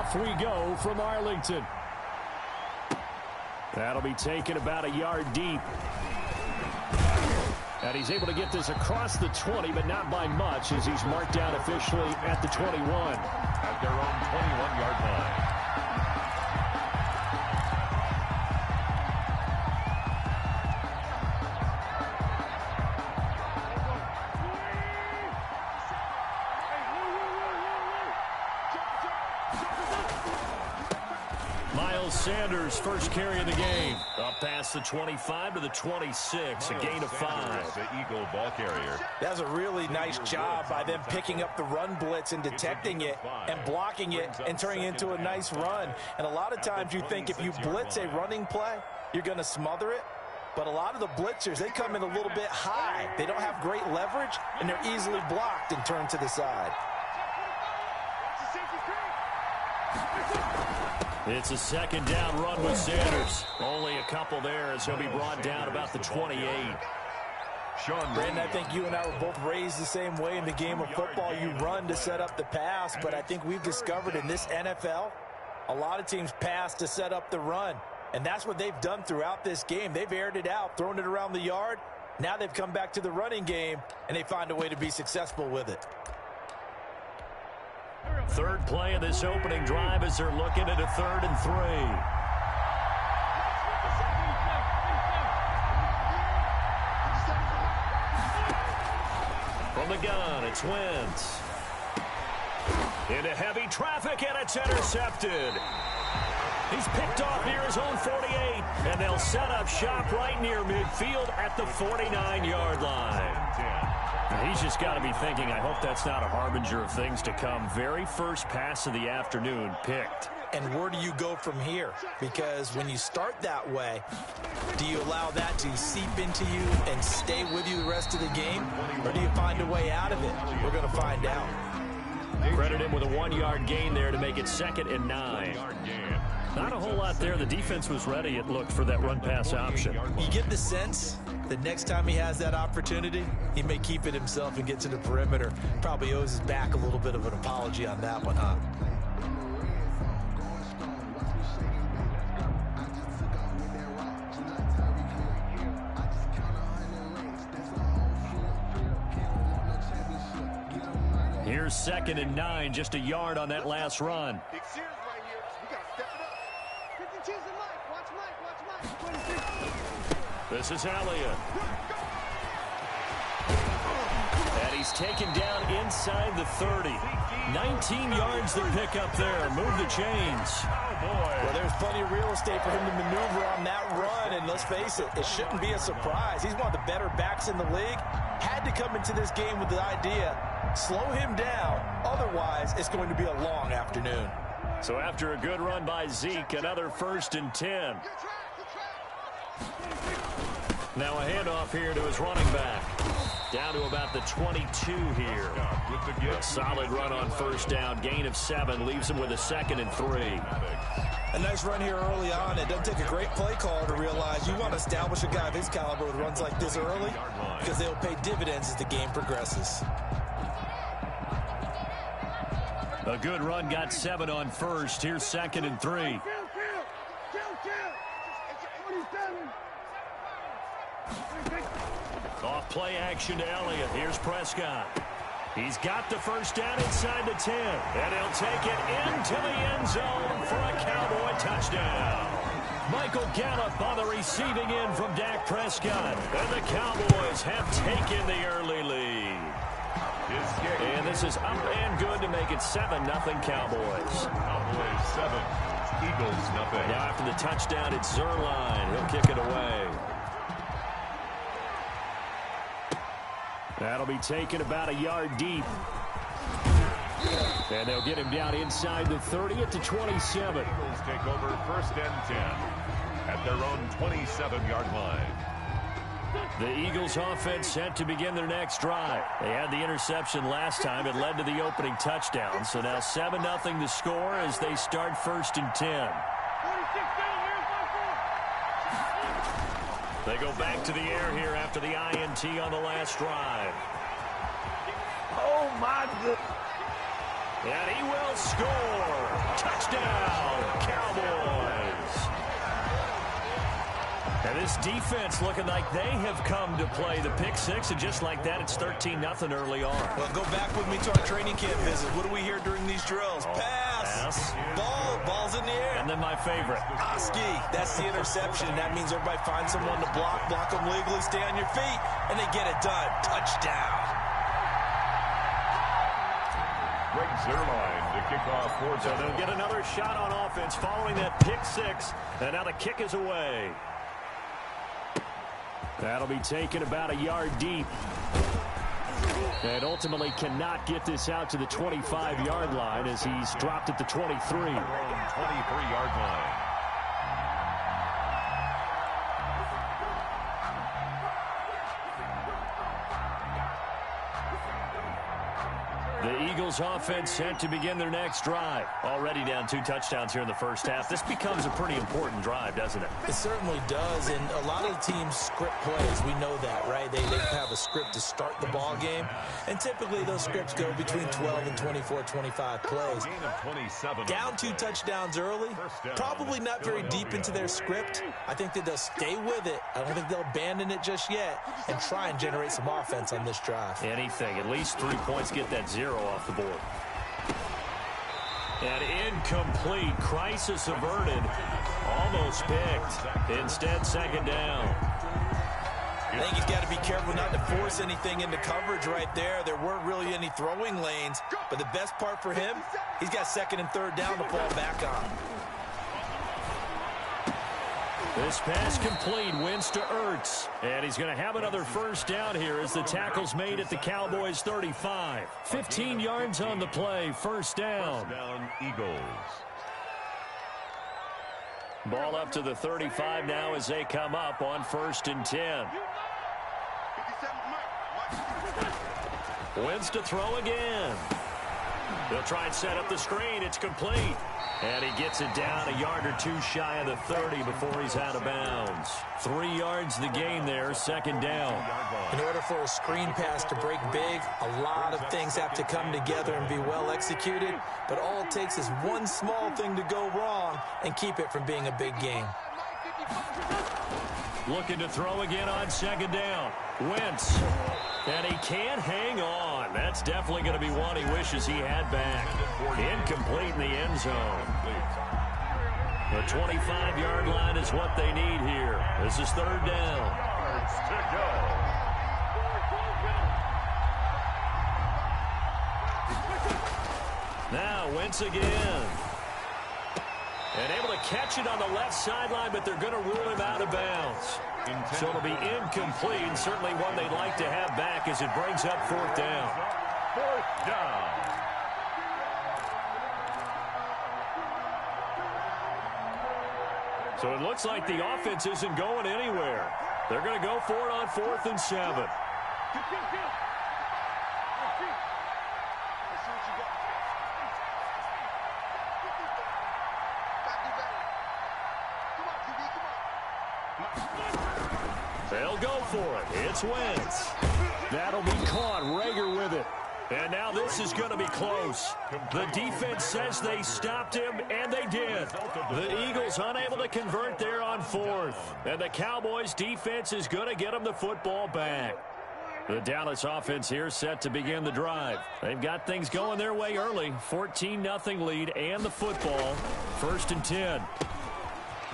Off we go from Arlington. That'll be taken about a yard deep. And he's able to get this across the 20, but not by much, as he's marked down officially at the 21. At their own 21-yard line. Sanders first carry of the game. Up past the 25 to the 26, a gain of 5. The Eagle ball carrier. That's a really nice job by them picking up the run blitz and detecting it and blocking it and turning it into a nice run. And a lot of times you think if you blitz a running play, you're going to smother it. But a lot of the blitzers, they come in a little bit high. They don't have great leverage, and they're easily blocked and turned to the side. It's a second down run with Sanders. Only a couple there as he'll be brought down about the 28. Brandon, I think you and I were both raised the same way in the game of football. You run to set up the pass, but I think we've discovered in this NFL, a lot of teams pass to set up the run. And that's what they've done throughout this game. They've aired it out, thrown it around the yard. Now they've come back to the running game, and they find a way to be successful with it. Third play of this opening drive as they're looking at a 3rd and 3. From the gun, it's Wentz. Into heavy traffic, and it's intercepted. He's picked off near his own 48, and they'll set up shop right near midfield at the 49-yard line. He's just got to be thinking, I hope that's not a harbinger of things to come. Very first pass of the afternoon picked. And where do you go from here? Because when you start that way, do you allow that to seep into you and stay with you the rest of the game? Or do you find a way out of it? We're going to find out. Credit him with a 1-yard gain there to make it 2nd and 9. Not a whole lot there. The defense was ready, it looked, for that run-pass option. You get the sense that next time he has that opportunity, he may keep it himself and get to the perimeter. Probably owes his back a little bit of an apology on that one, huh? Here's 2nd and 9, just a yard on that last run. This is Elliott. And he's taken down inside the 30. 19 yards to pick up there. Move the chains. Oh, boy. Well, there's plenty of real estate for him to maneuver on that run. And let's face it, it shouldn't be a surprise. He's one of the better backs in the league. Had to come into this game with the idea, slow him down. Otherwise, it's going to be a long afternoon. So after a good run by Zeke, another 1st and 10. Now a handoff here to his running back. Down to about the 22 here. A solid run on 1st down. Gain of 7 leaves him with a 2nd and 3. A nice run here early on. It doesn't take a great play caller to realize you want to establish a guy of his caliber with runs like this early, because they'll pay dividends as the game progresses. A good run, got 7 on 1st. Here's 2nd and 3. Off play action to Elliott. Here's Prescott. He's got the 1st down inside the 10. And he'll take it into the end zone for a Cowboy touchdown. Michael Gallup on the receiving end from Dak Prescott. And the Cowboys have taken the early lead. And this is up and good to make it 7-0 Cowboys. Cowboys 7, Eagles 0. Now after the touchdown, it's Zerline. He'll kick it away. That'll be taken about a yard deep. And they'll get him down inside the 30 at the 27. Eagles take over 1st and 10 at their own 27-yard line. The Eagles offense set to begin their next drive. They had the interception last time. It led to the opening touchdown. So now 7-0 the score as they start 1st and 10. They go back to the air here after the INT on the last drive. Oh, my goodness. And he will score. Touchdown. Touchdown, Cowboys. And this defense looking like they have come to play the pick six, and just like that, it's 13-0 early on. Well, go back with me to our training camp visit. What do we hear during these drills? Pass. Ball's in the air. And then my favorite. Oski. That's the interception. That means everybody finds someone to block them legally, stay on your feet, and they get it done. Touchdown. Greg Zerline to kick off for So they'll get another shot on offense following that pick six, and now the kick is away. That'll be taken about a yard deep. And ultimately cannot get this out to the 25-yard line as he's dropped at the 23. 23-yard line. The Eagles offense set to begin their next drive. Already down 2 touchdowns here in the first half. This becomes a pretty important drive, doesn't it? It certainly does, and a lot of the teams script plays. We know that, right? They have a script to start the ball game, and typically those scripts go between 12 and 24, 25 plays. Down 2 touchdowns early, probably not very deep into their script. I think that they'll stay with it. I don't think they'll abandon it just yet and try and generate some offense on this drive. Anything. At least 3 points, get that 0 off the board. And incomplete. Crisis averted. Almost picked. Instead, second down. I think he's got to be careful not to force anything into coverage right there. There weren't really any throwing lanes, but the best part for him, he's got second and third down to fall back on. This pass complete. Wins to Ertz. And he's going to have another first down here as the tackle's made at the Cowboys' 35. 15 yards on the play. First down. First down, Eagles. Ball up to the 35 now as they come up on 1st and 10. Wins to throw again. They'll try and set up the screen. It's complete. And he gets it down a yard or 2 shy of the 30 before he's out of bounds. 3 yards the gain there, second down. In order for a screen pass to break big, a lot of things have to come together and be well executed. But all it takes is one small thing to go wrong and keep it from being a big game. Looking to throw again on second down. Wentz. And he can't hang on. That's definitely going to be one he wishes he had back. Incomplete in the end zone. The 25-yard line is what they need here. This is third down. Now Wentz again. And able to catch it on the left sideline, but they're going to rule him out of bounds. So it'll be incomplete, and certainly one they'd like to have back as it brings up fourth down. Fourth down. So it looks like the offense isn't going anywhere. They're going to go for it on 4th and 7. They'll go for it. It's Wentz. That'll be caught. Rager with it. And now this is going to be close. The defense says they stopped him, and they did. The Eagles unable to convert there on 4th. And the Cowboys defense is going to get them the football back. The Dallas offense here set to begin the drive. They've got things going their way early. 14-0 lead and the football. 1st and 10.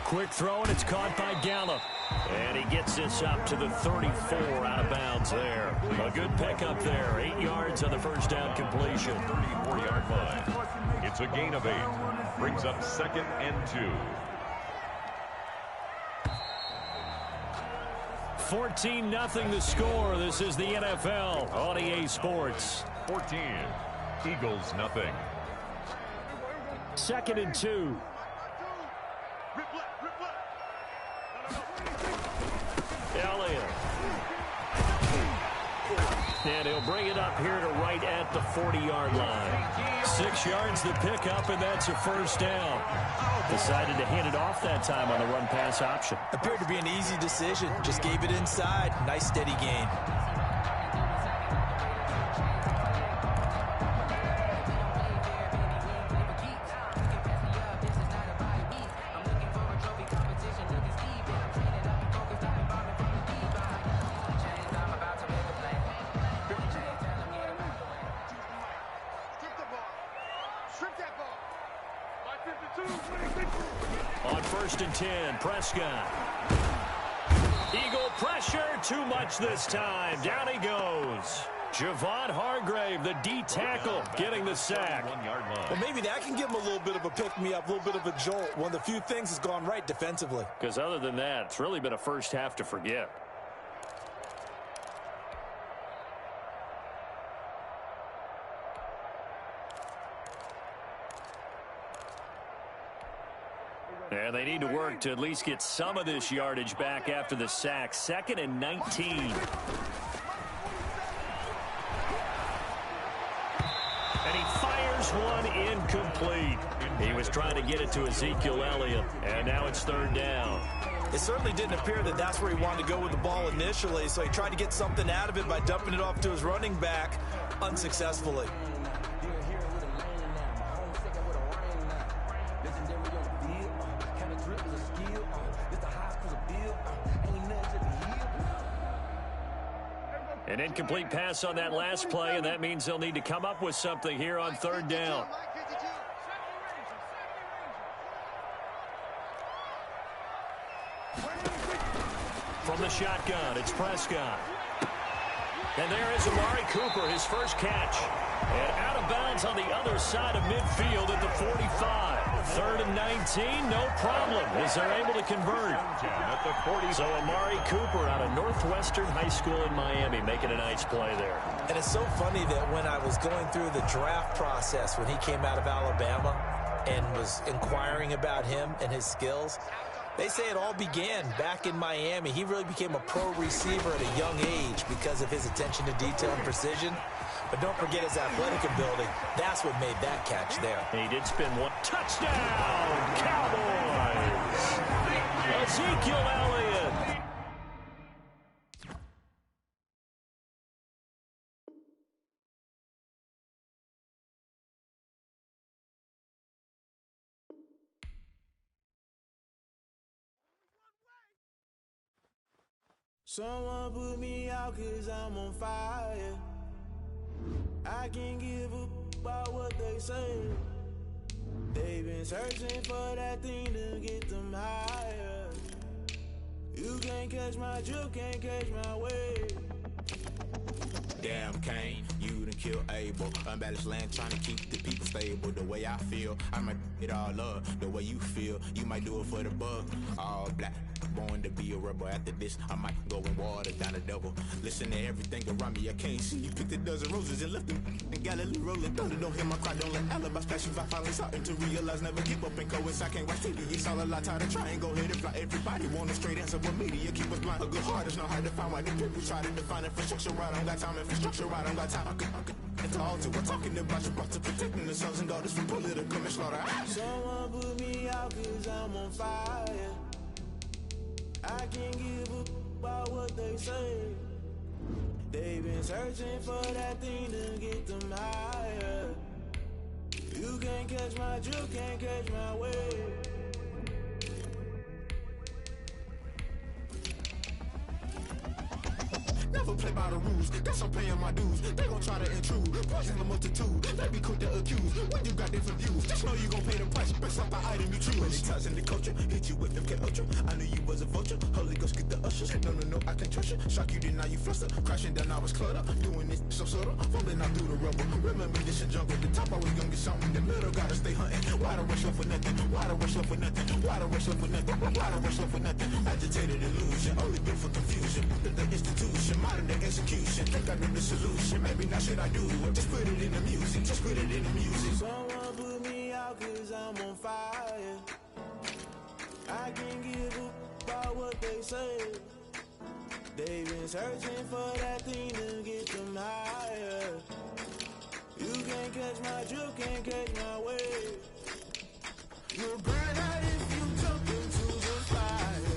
Quick throw, and it's caught by Gallup. And he gets this up to the 34 out of bounds there. A good pickup there. 8 yards on the first down completion. 34-yard line. It's a gain of 8. Brings up 2nd and 2. 14-0 the score. This is the NFL on EA Sports. 14. Eagles nothing. 2nd and 2. Elliott. And he'll bring it up here to right at the 40-yard line. 6 yards the pickup, and that's a first down. Decided to hand it off that time on the run-pass option. Appeared to be an easy decision. Just gave it inside. Nice steady gain. On 1st and 10, Prescott. Eagle pressure, too much this time. Down he goes. Javon Hargrave, the D tackle, getting the sack. Well, maybe that can give him a little bit of a pick-me-up, a little bit of a jolt. One of the few things that's gone right defensively. Because other than that, it's really been a first half to forget. And they need to work to at least get some of this yardage back after the sack. 2nd and 19. And he fires one incomplete. He was trying to get it to Ezekiel Elliott, and now it's 3rd down. It certainly didn't appear that that's where he wanted to go with the ball initially, so he tried to get something out of it by dumping it off to his running back unsuccessfully. An incomplete pass on that last play, and that means they'll need to come up with something here on 3rd down. From the shotgun, it's Prescott. And there is Amari Cooper, his first catch. And out of bounds on the other side of midfield at the 45. 3rd and 19, no problem, as they're able to convert. So Amari Cooper out of Northwestern High School in Miami making a nice play there. And it's so funny that when I was going through the draft process when he came out of Alabama and was inquiring about him and his skills, they say it all began back in Miami. He really became a pro receiver at a young age because of his attention to detail and precision. But don't forget his athletic ability. That's what made that catch there. He did spin one. Touchdown, Cowboys! Ezekiel Elliott. Someone put me out 'cause I'm on fire. I can't give up about what they say. They've been searching for that thing to get them higher. You can't catch my drift, can't catch my wave. Damn Kane, you done kill Abel. Unbalanced land trying to keep the people stable. The way I feel, I might it all up. The way you feel, you might do it for the buck. All black, born to be a rebel. After this, I might go and water down the double. Listen to everything around me, I can't see. You picked a dozen roses and left them in Galilee rolling thunder. Don't hear my cry, don't let alibis flash. If I finally starting to realize, never give up and coincide. I can't watch TV, it's all a lot. Tired of trying, go ahead and fly. Everybody want a straight answer with media. Keep us blind, a good heart is not hard to find. Why the people try to define infrastructure right? I don't got time, infrastructure right, I don't got time. I could all to we're talking about you, brought to protecting the sons and daughters from political and slaughter. Someone put me out 'cause I'm on fire. I can't give up about what they say. They've been searching for that thing to get them higher. You can't catch my drift, can't catch my wave. Never play by the rules, guess I'm paying my dues. They gon' try to intrude, poison the multitude. They be quick to accuse, when you got different views. Just know you gon' pay the price, based off the item you choose. Many times in the culture, hit you with them K Ultra. I knew you was a vulture, Holy Ghost get the ushers. No, I can trust you. Shock you, then now you fluster. Crashing down, I was cluttered. Doing this so subtle, falling out through the rubble. Remember this and jump at the top, I was gonna get something. In the middle, gotta stay hunting. Why the rush up for nothing? Why the rush up for nothing? Why the rush up for nothing? Why the rush up for nothing? Agitated illusion, only built for confusion. The institution, modern day execution. Think I know the solution, maybe not should I do it. Just put it in the music, just put it in the music. Someone put me out 'cause I'm on fire. I can't give up about what they say. They've been searching for that thing to get them higher. You can't catch my drift, can't catch my wave. You'll burn out if you jump into the fire.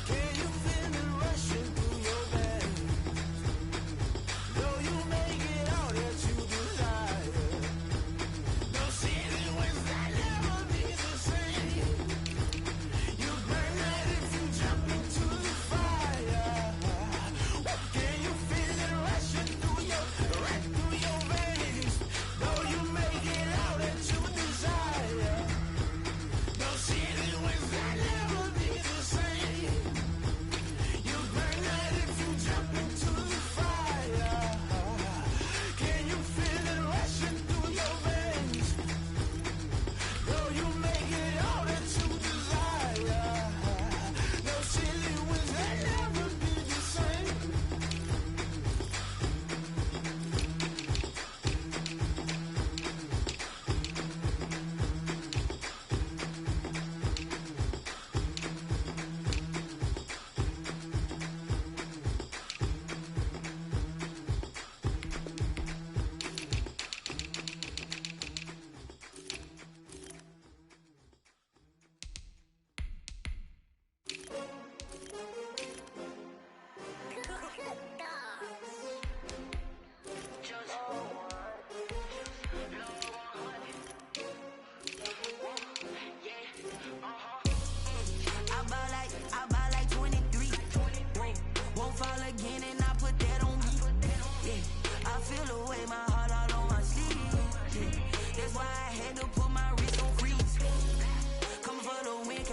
Can you feel it rushing through your veins? Though you make it all that you desire. No season when that never be the same. You burn out if you jump into the fire. Can you feel it rushing through your veins? Though you make it all that you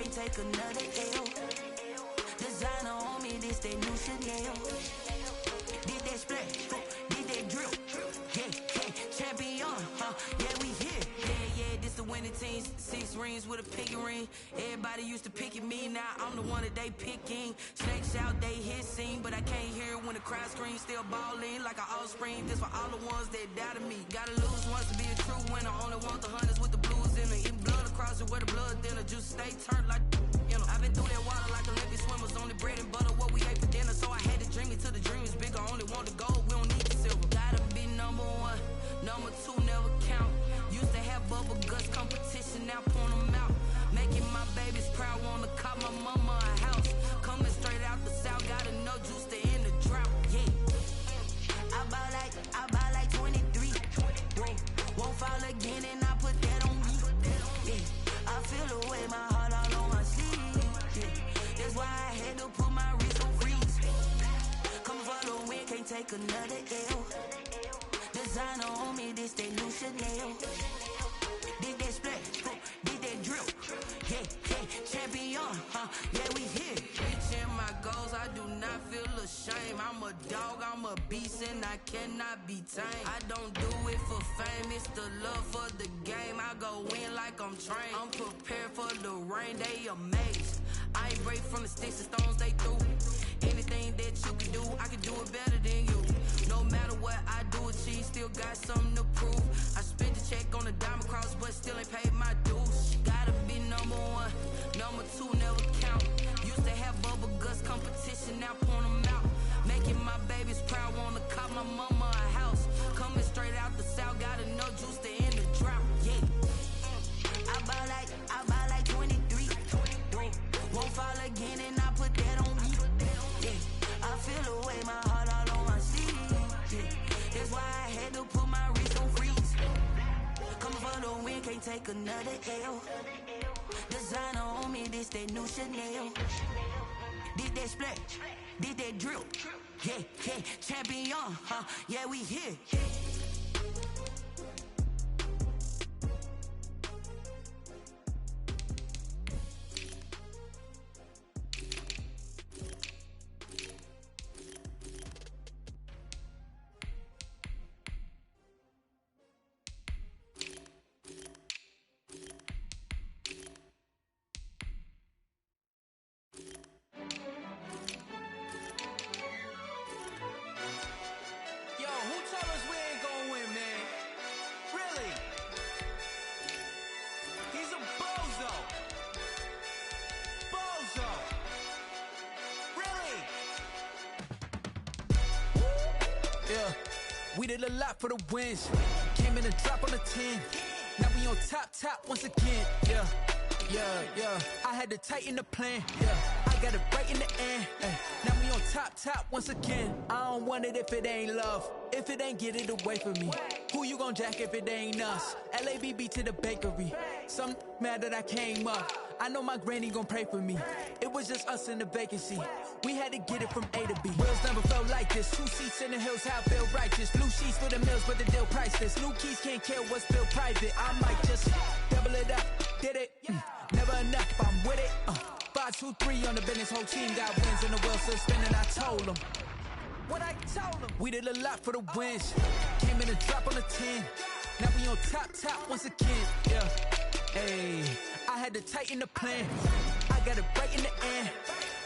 can't take another L. Designer on me, this that new Chanel. Did that splash, did that drip. Yeah, champion, yeah, we here. Yeah, this the winning team. 6 rings with a pinky ring. Everybody used to pick at me, now I'm the one that they picking. Snakes out, they hit scene, but I can't hear it when the crowd screams. Still balling like an offspring. This for all the ones that doubted me. Gotta lose once to be a true winner. Only want the hunters with the blues in it. Eating blood across it where the blood thinner. Juice stay turned like, you know. I've been through that water like Olympic swimmers. Only bread and butter what we ate for dinner. So I had to dream it till the dream is bigger. Only want the gold, we don't need the silver. Gotta be number 1, number 2 never count. Used to have bubble guts competition, now point them out. Making my babies proud, wanna cop my mama a house. Coming straight out the south, gotta know juice to end the drought. Yeah, I buy like 23. Whoa, won't fall again and I put that on me. Yeah, I feel the way my heart all on my sleeve. Yeah, that's why I had to put my wrist on freeze. Come for the win, can't take another L. Designer on me, this that new Chanel. Did that splash, did that drip. Yeah, champion, yeah, we here. Reaching my goals, I do not feel ashamed. I'm a dog, I'm a beast, and I cannot be tamed. I don't do it for fame, it's the love for the game. I go in like I'm trained. I'm prepared for the rain, they amazed. I ain't break from the sticks and stones they threw. Anything that you can do, I can do it better than you. No matter what I do, achieve, still got something to prove. I spent the check on a diamond cross, but still ain't paid my dues. Gotta be number 1, number 2 never count. Used to have bubble guts competition, now point them out. Making my babies proud, wanna cop my mama a house. Coming straight out the south, gotta know juice to end the drought. Yeah, I buy like 23. Whoa, won't fall again and I put that on me. Yeah, I feel the way my heart all on my sleeve. Yeah, that's why I had to put my wrist on freeze. Coming for the win, can't take another L. Designer on me, this that new Chanel. Did that splash, did that drip. Yeah, champion, yeah, we here. We did a lot for the wins. Came in and drop on the 10. Now we on top once again. Yeah. I had to tighten the plan. Yeah. I got it right in the end. Now we on top once again. I don't want it if it ain't love. If it ain't, get it away from me. Who you gon' jack if it ain't us? LABB to the bakery. Some mad that I came up. I know my granny gon' pray for me. It was just us in the vacancy. We had to get it from A to B. Wheels never felt like this. 2 seats in the hills, how I feel righteous. Blue sheets for the mills, but the deal priceless. New keys can't kill what's still private. I might just double it up. Did it? Never enough, I'm with it. 5, 2, 3 on the business. Whole team got wins and the wheels still spinning. I told them what I told them. We did a lot for the wins. Came in and drop on the 10. Now we on top once again. Yeah. Hey, I had to tighten the plan. I got it right in the end.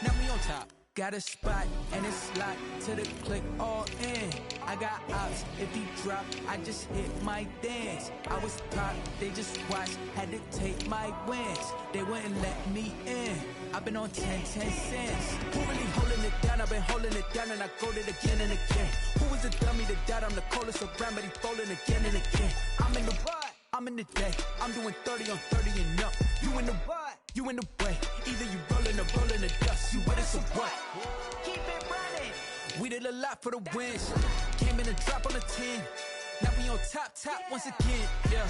Now we on top. Got a spot and it's locked to the click all in. I got ops, if he drop, I just hit my dance. I was top, they just watched, had to take my wins. They wouldn't let me in. I've been on 10 cents. Who really holding it down? I've been holding it down and I go it again and again. Who was the dummy that died? I'm the coldest around, but he falling again and again. I'm in the what? I'm in the day. I'm doing 30 on 30 and up. You in the what? You in the way. Either you rolling or rolling the dust. You with us or what? Keep it running. We did a lot for the wins. Came in and drop on the 10. Now we on top once again. Yeah.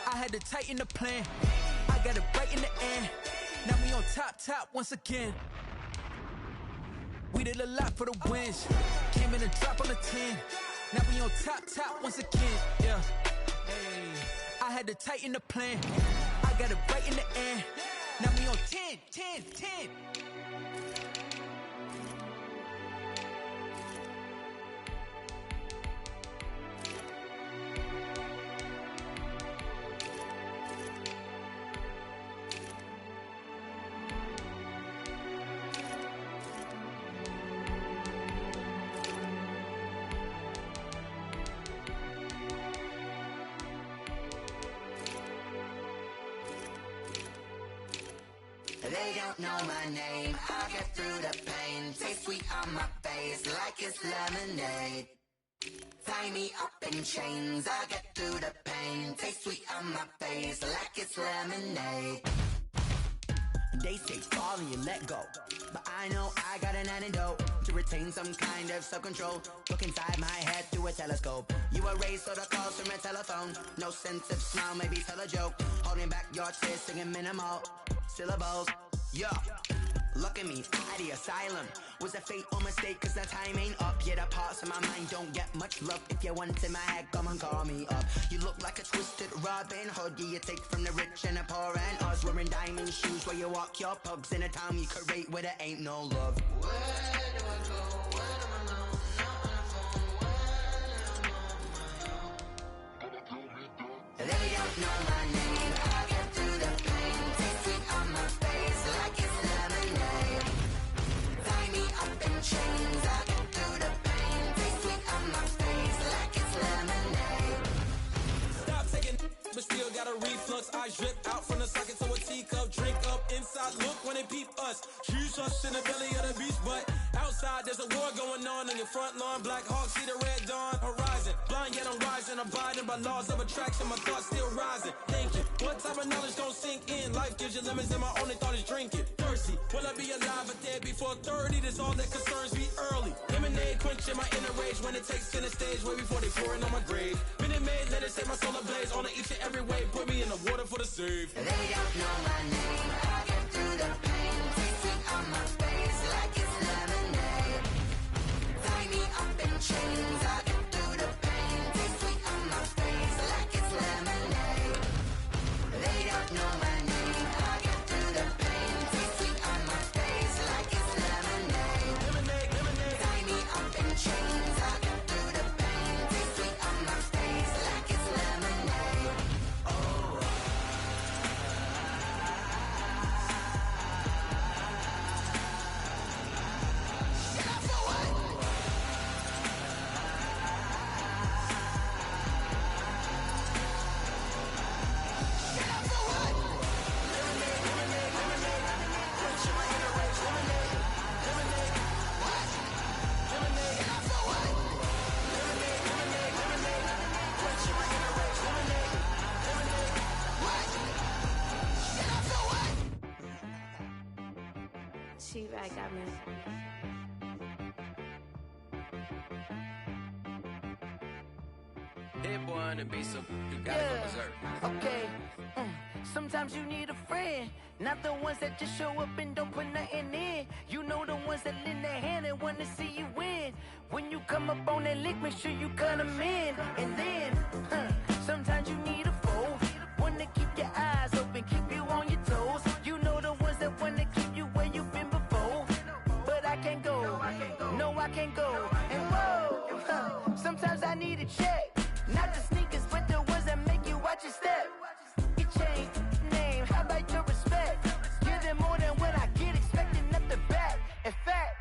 I had to tighten the plan. I got it right in the end. Now we on top once again. We did a lot for the wins. Came in and drop on the 10. Now we on top once again. Yeah. Hey, I had to tighten the plan. I got it right in the end. Now we on 10, 10, 10. They don't know my name, I'll get through the pain. Taste sweet on my face like it's lemonade. Tie me up in chains, I'll get through the pain. Taste sweet on my face like it's lemonade. They say fall and you let go, but I know I got an antidote to retain some kind of self-control. Look inside my head through a telescope. You erase all the calls from a telephone. No sense of smile, maybe tell a joke. Holding back your tears, singing minimal syllables. Yeah, look at me, at the asylum. Was a fate or mistake, cause the time ain't up. Yeah, the parts of my mind don't get much love. If you want in my head, come and call me up. You look like a twisted Robin Hood. Yeah, you take from the rich and the poor and us. Wearing diamond shoes where you walk your pugs in a town you could rate where there ain't no love. Where do I go? When I'm alone, not on the phone, when I'm on my own. They don't know my name, I get through the pain. Taste sweet on my face like it's lemonade. Tie me up in chains, I get through the pain. Taste sweet on my face like it's lemonade. Stop taking, but still got a reflux. I drip out from the socket to a teacup. Drink up inside, look when they peep us. Shoes us in the belly of the beach, but outside there's a war going on in your front lawn. Black Hawk, see the red dawn horizon. Blind yet I'm rising, abiding by laws of attraction. My thoughts still rising. Thinking, what type of knowledge don't sink in? Life gives you lemons and my only thought is drinking. Thirsty, will I be alive or dead before 30? That's all that concerns me early. Lemonade quenching my inner rage when it takes center stage way before they pour it on my grave. Minute Maid, let it set my soul ablaze. On each and every way, put me in the water for the save. They don't know my name, I get through the pain. Taste sweet on my face like it's lemonade. Tie me up in chains, I get through the pain. Taste sweet on my face like it's lemonade. They don't know my name, I get through the pain. Taste sweet on my face like it's lemonade. Lemonade, lemonade. Tie me up in chains, I get through the pain. Taste sweet on my face like it's lemonade. Oh. Shut up for what? Shut up for what? Lemonade, lemonade, lemonade. Quenching my inner rage. Lemonade, lemonade. What? Lemonade, Shut up for what? lemonade, lemonade, lemonade. Quenching my inner rage. Lemonade, lemonade. What? Shut up for what? T-Rag got me. Hit boy on the beat, so you gotta go berserk. Okay. Sometimes you need a friend, not the ones that just show up and don't put nothing in. You know the ones that lend their hand and want to see you win. When you come up on that lick, make sure you cut them in. And then, sometimes you need a foe, one to keep your eyes open, keep you on your toes. You know the ones that want to keep you where you've been before. But I can't go, no I can't go. And whoa, sometimes I need a check, not the sneakers, but the ones that make you watch your step. Your chain, name, how about your respect? Give them more than what I get, expecting nothing back. In fact,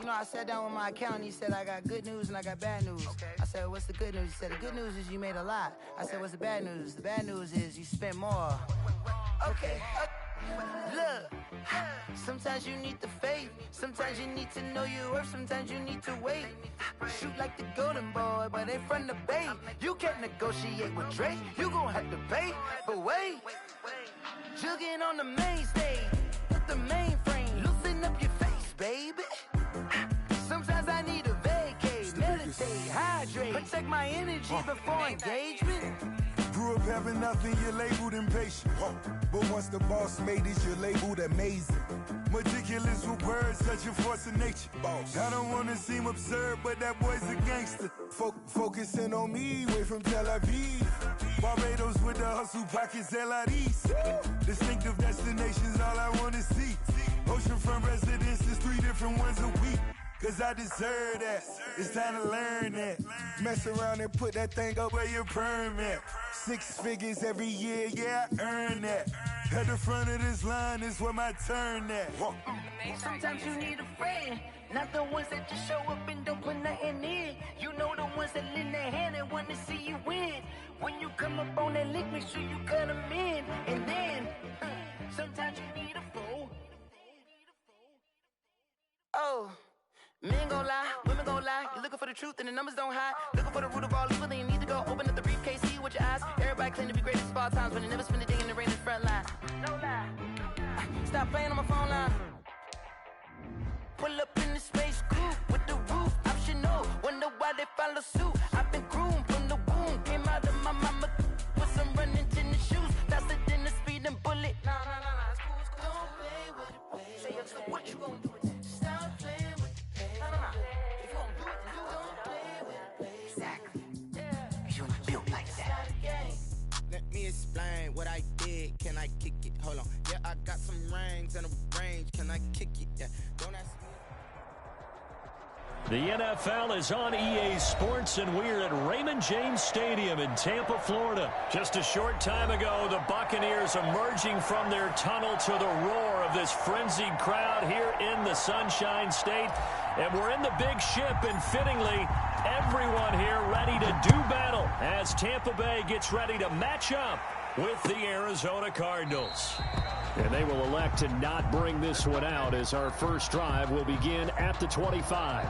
you know, I sat down with my accountant, he said I got good news and I got bad news. I said, what's the good news? He said, the good news is you made a lot. I said, what's the bad news? The bad news is you spent more. Okay, look, sometimes you need the faith, sometimes you need to know your worth, sometimes you need to wait. Shoot like the golden boy, but in front of the bay. You can't negotiate with Drake, you gon' have to pay. But wait, jugging on the main stage, with the mainframe, loosen up your face, baby. Sometimes I need a vacate, meditate, hydrate, protect my energy before engagement. Grew up having nothing, you're labeled impatient. But once the boss made it, you're labeled amazing. Meticulous with words, such a force of nature. I don't wanna seem absurd, but that boy's a gangster. Focusing on me, way from Tel Aviv. Barbados with the hustle pockets, LIDs. Distinctive destinations, all I wanna see. Oceanfront residences, 3 different ones a week. Cause I deserve that. It's time to learn that. Mess around and put that thing up where your permit. 6 figures every year, yeah, I earn that. At the front of this line is where my turn at. Sometimes you need a friend, not the ones that just show up and don't put nothing in. You know the ones that lend their hand and want to see you win. When you come up on that lick, make sure you cut them in. And then, sometimes you need a fool. Oh. Men gon' lie, women gon' lie. You're looking for the truth and the numbers don't hide. Looking for the root of all evil, then you need to go open up the briefcase, see with your eyes. Everybody claim to be greatest of all times, but they never spend a day in the rain in the front line. No lie. Stop playing on my phone line. Pull up in the space coupe with the roof optional. Wonder why they follow suit. I've been groomed from the womb. Came out of my mama with some running tennis shoes. Faster than the speeding bullet. Nah, it's cool, it's cool. Don't play with it, baby. Say so what you gon' do with it? Stop playing with it. If you gon' do it, then you gon' play with it, baby. Exactly. Yeah. You ain't built like that. Let me explain what I did. Can I kick it? Hold on. Yeah, I got some rings and a range. Can I kick it? Yeah. Don't ask me. The NFL is on EA Sports, and we're at Raymond James Stadium in Tampa, Florida. Just a short time ago, the Buccaneers emerging from their tunnel to the roar of this frenzied crowd here in the Sunshine State. And we're in the big ship, and fittingly, everyone here ready to do battle as Tampa Bay gets ready to match up with the Arizona Cardinals. And they will elect to not bring this one out as our first drive will begin at the 25.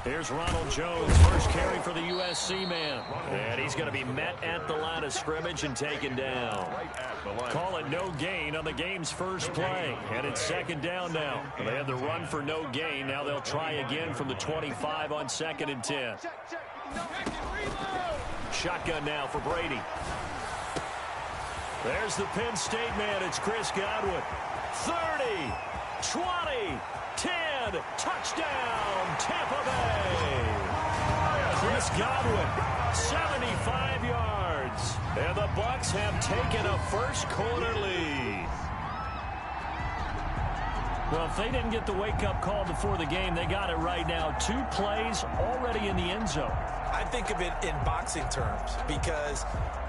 Here's Ronald Jones, first carry for the USC man. And he's going to be met at the line of scrimmage and taken down. Call it no gain on the game's first play. And it's second down now. They had the run for no gain. Now they'll try again from the 25 on 2nd and 10. Shotgun now for Brady. There's the Penn State man. It's Chris Godwin. 30, 20, 10, touchdown, Tampa Bay. Chris Godwin, 75 yards. And the Bucs have taken a first quarter lead. Well, if they didn't get the wake-up call before the game, they got it right now. 2 plays already in the end zone. I think of it in boxing terms because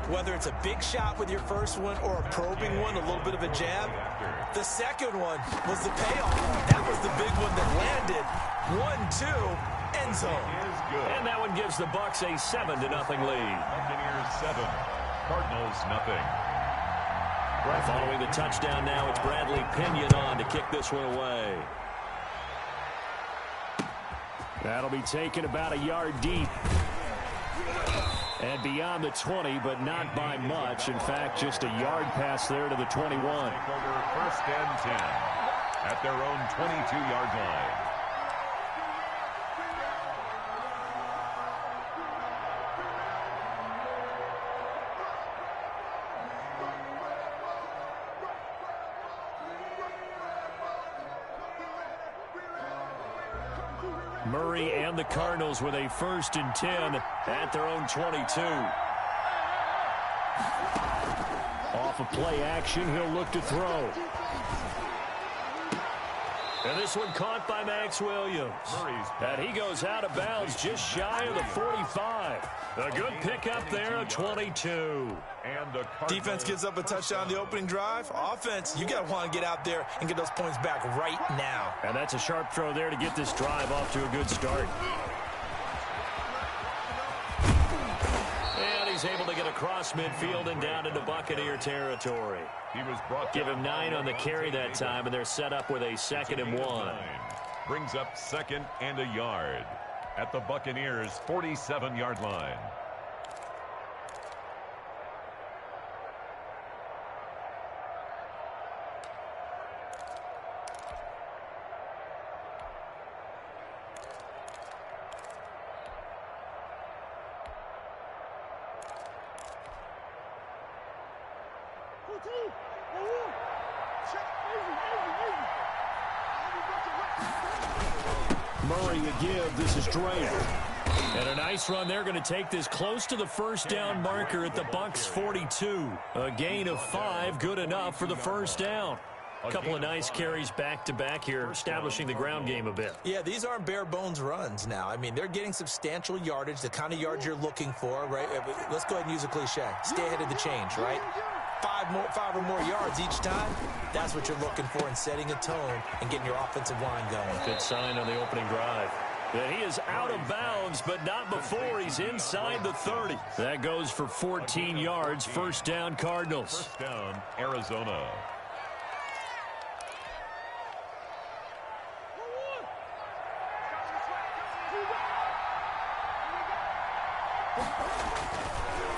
whether it's a big shot with your first one or a probing one, a little bit of a jab, the second one was the payoff. That was the big one that landed. 1-2, end zone. And that one gives the Bucs a 7-0 lead. Buccaneers 7, Cardinals nothing. Following the touchdown now, it's Bradley Pinion on to kick this one away. That'll be taken about a yard deep. And beyond the 20, but not by much. In fact, just a yard pass there to the 21. First and 10 at their own 22-yard line. Murray and the Cardinals with a 1st and 10 at their own 22. Off of play action, he'll look to throw. And this one caught by Max Williams. And he goes out of bounds just shy of the 45. A good pickup there at 22. Defense gives up a touchdown on the opening drive. Offense, you got to want to get out there and get those points back right now. And that's a sharp throw there to get this drive off to a good start. And he's able to get across midfield and down into Buccaneer territory. Give him 9 on the carry that time, and they're set up with a 2nd and 1. Brings up 2nd and a yard at the Buccaneers' 47-yard line. Murray a give. This is Drayer. And a nice run. They're going to take this close to the first down marker at the Bucs 42. A gain of 5, good enough for the first down. A couple of nice carries back-to-back here, establishing the ground game a bit. Yeah, these aren't bare-bones runs now. I mean, they're getting substantial yardage, the kind of yards you're looking for, right? Let's go ahead and use a cliche. Stay ahead of the change, right? 5 or more yards each time. That's what you're looking for in setting a tone and getting your offensive line going. Good sign on the opening drive. And he is out of bounds, but not before he's inside the 30. That goes for 14 yards. First down, Cardinals. First down, Arizona.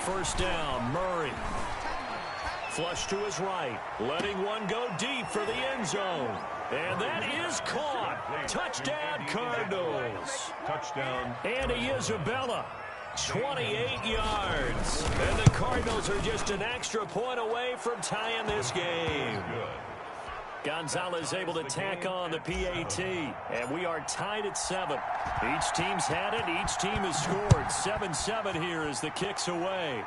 First down, Murray. Flush to his right. Letting one go deep for the end zone. And that is caught. Touchdown, Cardinals. Touchdown. Andy Isabella, 28 yards. And the Cardinals are just an extra point away from tying this game. Gonzalez able to tack on the PAT. And we are tied at 7. Each team's had it. Each team has scored. 7-7 here as the kick's away.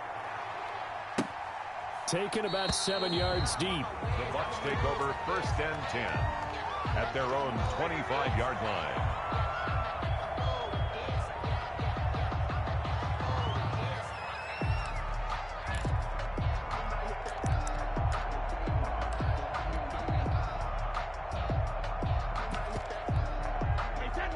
Taken about 7 yards deep. The Bucs take over first and 10 at their own 25-yard line.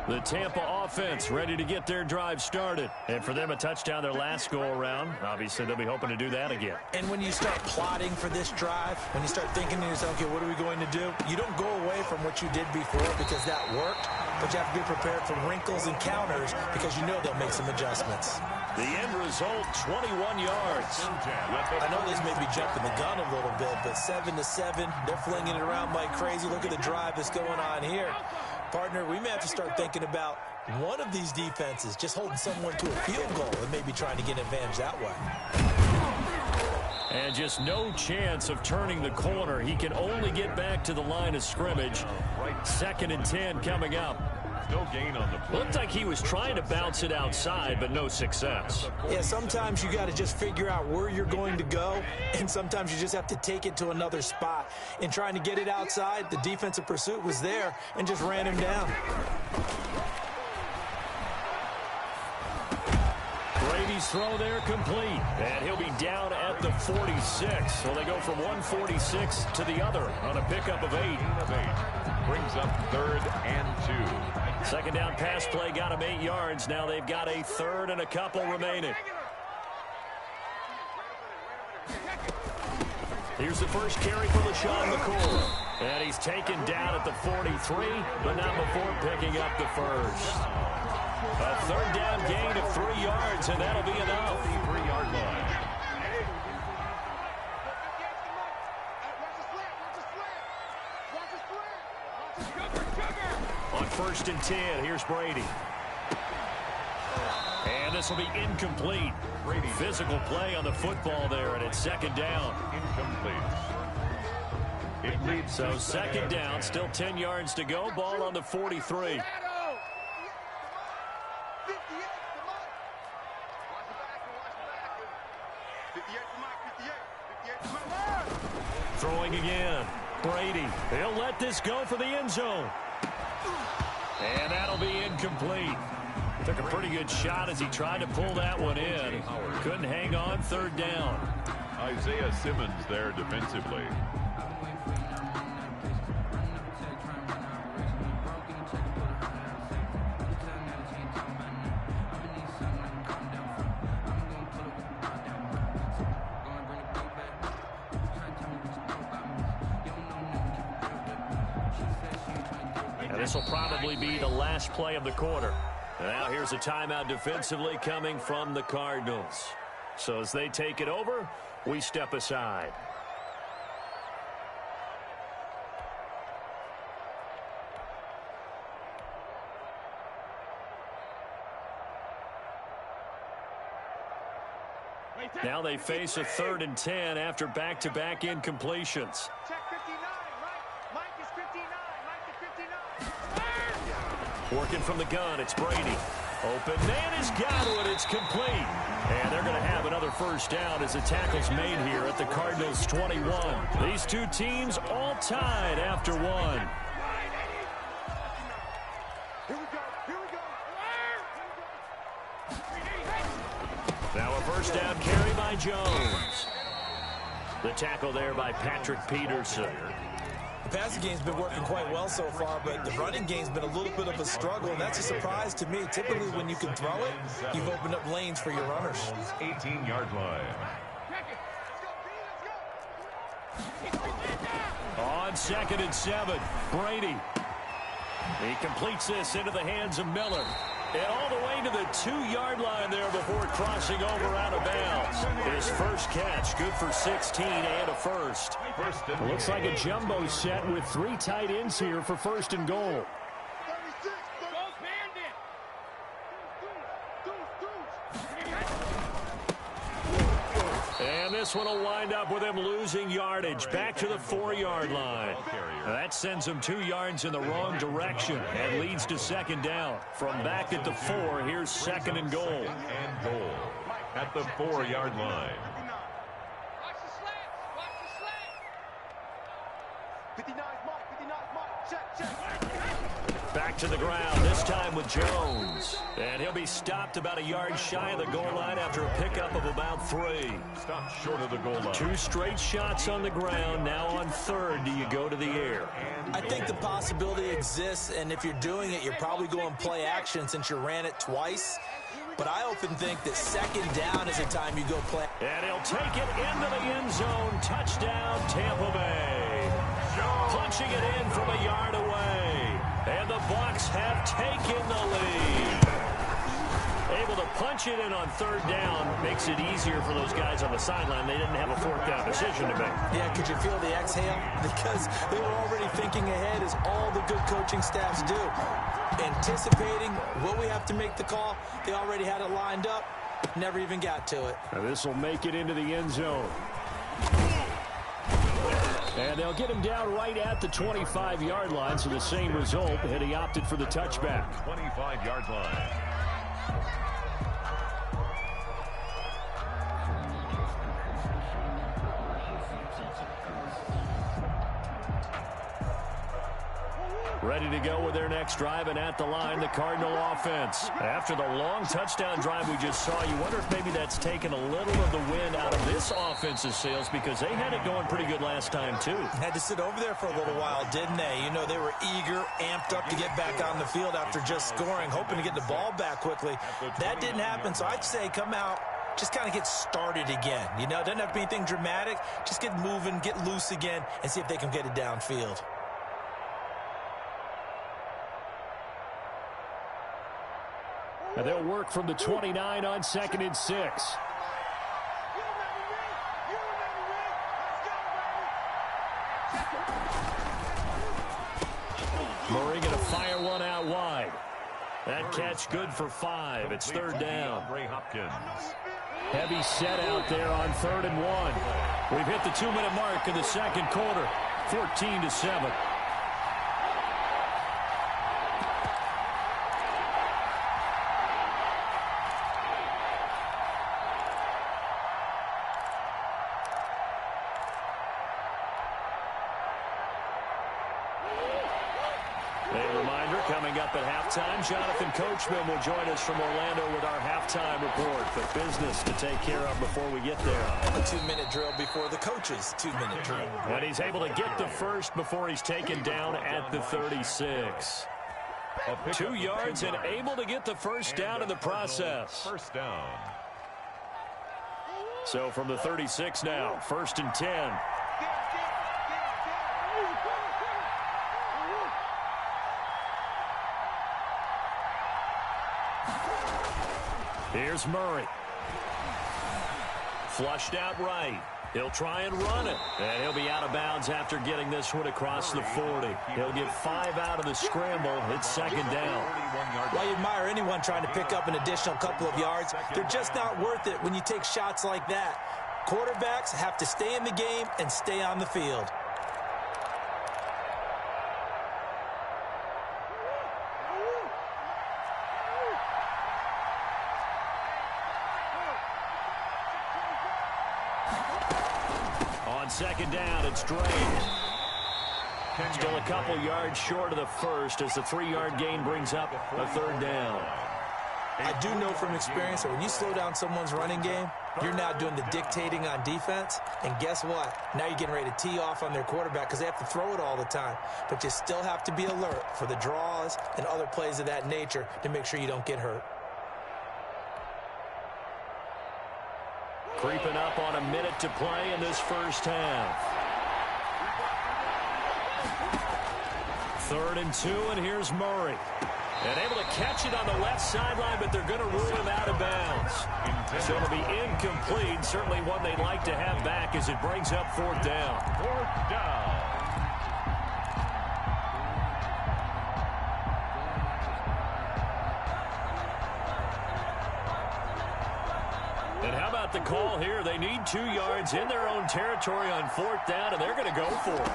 The Tampa offense ready to get their drive started. And for them, a touchdown their last go-around. Obviously, they'll be hoping to do that again. And when you start plotting for this drive, when you start thinking to yourself, okay, what are we going to do? You don't go away from what you did before because that worked, but you have to be prepared for wrinkles and counters because you know they'll make some adjustments. The end result, 21 yards. I know this may be jumping the gun a little bit, but 7-7, they're flinging it around like crazy. Look at the drive that's going on here. Partner, we may have to start thinking about one of these defenses just holding someone to a field goal and maybe trying to get an advantage that way. And just no chance of turning the corner. He can only get back to the line of scrimmage. 2nd and 10 coming up. No gain on the play. Looked like he was trying to bounce it outside, but no success. Yeah, sometimes you got to just figure out where you're going to go, and sometimes you just have to take it to another spot. In trying to get it outside, the defensive pursuit was there and just ran him down. Brady's throw there complete, and he'll be down at the 46. So they go from 146 to the other on a pickup of 8. Brings up 3rd and 2. Second down pass play got him 8 yards. Now they've got a 3rd and a couple remaining. Here's the first carry for LaShawn McCoy. And he's taken down at the 43, but not before picking up the first. A 3rd down gain of 3 yards, and that'll be enough. 3-yard line. On 1st and 10, here's Brady. And this will be incomplete. Brady. Physical play on the football there, and it's 2nd down. Incomplete. It leads So 2nd down, still 10 yards to go. Ball on the 43. Throwing again. Brady. He'll let this go for the end zone. And that'll be incomplete. Took a pretty good shot as he tried to pull that one in. Couldn't hang on. 3rd down. Isaiah Simmons there defensively. This will probably be the last play of the quarter. Now here's a timeout defensively coming from the Cardinals. So as they take it over, we step aside. Now they face a 3rd and 10 after back-to-back incompletions. Check 59, Mike. Mike is 59. Mike is 59. Working from the gun, it's Brady. Open man has got it. It's complete. And they're going to have another first down as the tackle's made here at the Cardinals' 21. These two teams all tied after one. Now a first down carry by Jones. The tackle there by Patrick Peterson. The passing game's been working quite well so far, but the running game's been a little bit of a struggle, and that's a surprise to me. Typically, when you can throw it, you've opened up lanes for your runners. 18-yard line. On 2nd and 7, Brady. He completes this into the hands of Miller. And all the way to the 2-yard line there before crossing over out of bounds. His first catch, good for 16 and a first. Looks like a jumbo set with 3 tight ends here for 1st and goal. And this one will wind up with him losing yardage back to the 4-yard line. That sends him 2 yards in the wrong direction and leads to 2nd down. From back at the 4, here's 2nd and goal. And goal at the 4-yard line. Watch the slant. Watch the slant. 59 mark. 59 mark. Check. Back to the ground, this time with Jones. And he'll be stopped about a yard shy of the goal line after a pickup of about 3. Stopped short of the goal line. 2 straight shots on the ground. Now on 3rd, do you go to the air? I think the possibility exists, and if you're doing it, you're probably going play action since you ran it twice. But I often think that 2nd down is the time you go play. And he'll take it into the end zone. Touchdown, Tampa Bay. Punching it in from a yard away. And the Bucs have taken the lead. Able to punch it in on 3rd down makes it easier for those guys on the sideline. They didn't have a 4th down decision to make. Yeah, could you feel the exhale? Because they were already thinking ahead, as all the good coaching staffs do. Anticipating, will we have to make the call? They already had it lined up, never even got to it. Now this will make it into the end zone. And they'll get him down right at the 25-yard line, so the same result, and he opted for the touchback. 25-yard line. Ready to go with their next drive, and at the line, the Cardinal offense. After the long touchdown drive we just saw, you wonder if maybe that's taken a little of the wind out of this offense's sails, because they had it going pretty good last time, too. Had to sit over there for a little while, didn't they? You know, they were eager, amped up to get back on the field after just scoring, hoping to get the ball back quickly. That didn't happen, so I'd say come out, just kind of get started again. You know, it doesn't have to be anything dramatic. Just get moving, get loose again, and see if they can get it downfield. And they'll work from the 29 on 2nd and 6. Murray going to fire one out wide. That catch good for 5. It's 3rd down. Ray Hopkins. Heavy set out there on 3rd and 1. We've hit the 2-minute mark in the 2nd quarter. 14-7. Coming up at halftime, Jonathan Coachman will join us from Orlando with our halftime report. But business to take care of before we get there. A 2-minute drill before the coach's 2-minute drill. And he's able to get the first before he's taken down at the 36. 2 yards and able to get the first down in the process. First down. So from the 36 now, 1st and 10. Here's Murray. Flushed out right. He'll try and run it. And he'll be out of bounds after getting this one across the 40. He'll get 5 out of the scramble. It's second down. Well, you admire anyone trying to pick up an additional couple of yards. They're just not worth it when you take shots like that. Quarterbacks have to stay in the game and stay on the field. On second down, it's Drake. Still a couple yards short of the first as the 3-yard gain brings up a third down. I do know from experience that when you slow down someone's running game, you're now doing the dictating on defense. And guess what? Now you're getting ready to tee off on their quarterback because they have to throw it all the time. But you still have to be alert for the draws and other plays of that nature to make sure you don't get hurt. Creeping up on a minute to play in this first half. 3rd and 2, and here's Murray. And able to catch it on the left sideline, but they're going to rule him out of bounds. So it'll be incomplete. Certainly one they'd like to have back as it brings up 4th down. 4th down. And how about the call here? They need 2 yards in their own territory on 4th down, and they're going to go for it.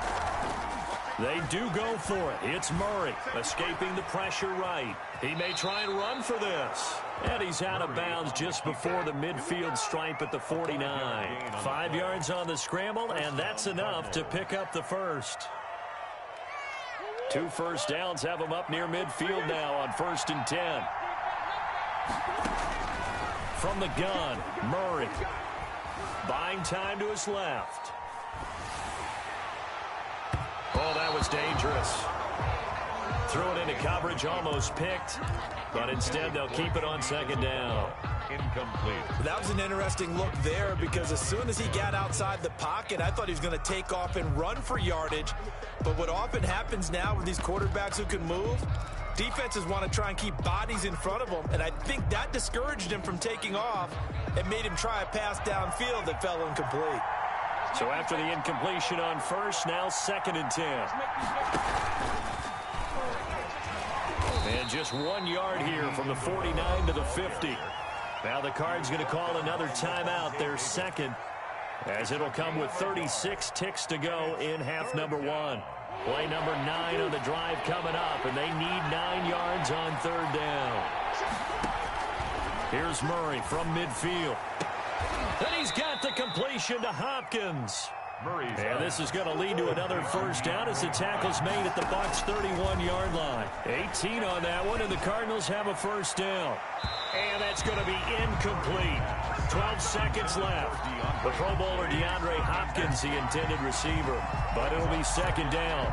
They do go for it. It's Murray escaping the pressure right. He may try and run for this. And he's out of bounds just before the midfield stripe at the 49. 5 yards on the scramble, and that's enough to pick up the first. 2 first downs have him up near midfield now on 1st and 10. From the gun, Murray. Buying time to his left. Oh, that was dangerous. Threw it into coverage, almost picked. But instead, they'll keep it on 2nd down. Incomplete. That was an interesting look there because as soon as he got outside the pocket, I thought he was going to take off and run for yardage. But what often happens now with these quarterbacks who can move, defenses want to try and keep bodies in front of them. And I think that discouraged him from taking off and made him try a pass downfield that fell incomplete. So after the incompletion on 1st, now 2nd and 10. And just 1 yard here from the 49 to the 50. Now the Cards going to call another timeout, their 2nd, as it'll come with 36 ticks to go in half number 1. Play number 9 on the drive coming up, and they need 9 yards on 3rd down. Here's Murray from midfield. And he's got the completion to Hopkins. And this is going to lead to another first down as the tackle's made at the Bucs' 31-yard line. 18 on that one, and the Cardinals have a first down. And that's going to be incomplete. 12 seconds left. The Pro Bowler DeAndre Hopkins, the intended receiver. But it'll be 2nd down.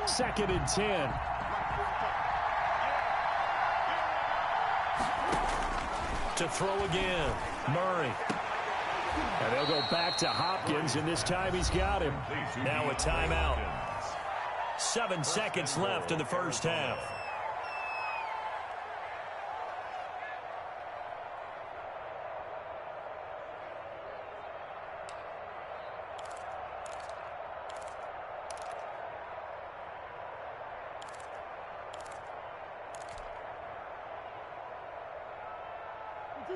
Second and 10. To throw again, Murray. And they'll go back to Hopkins, and this time he's got him. Now a timeout. 7 seconds left in the first half.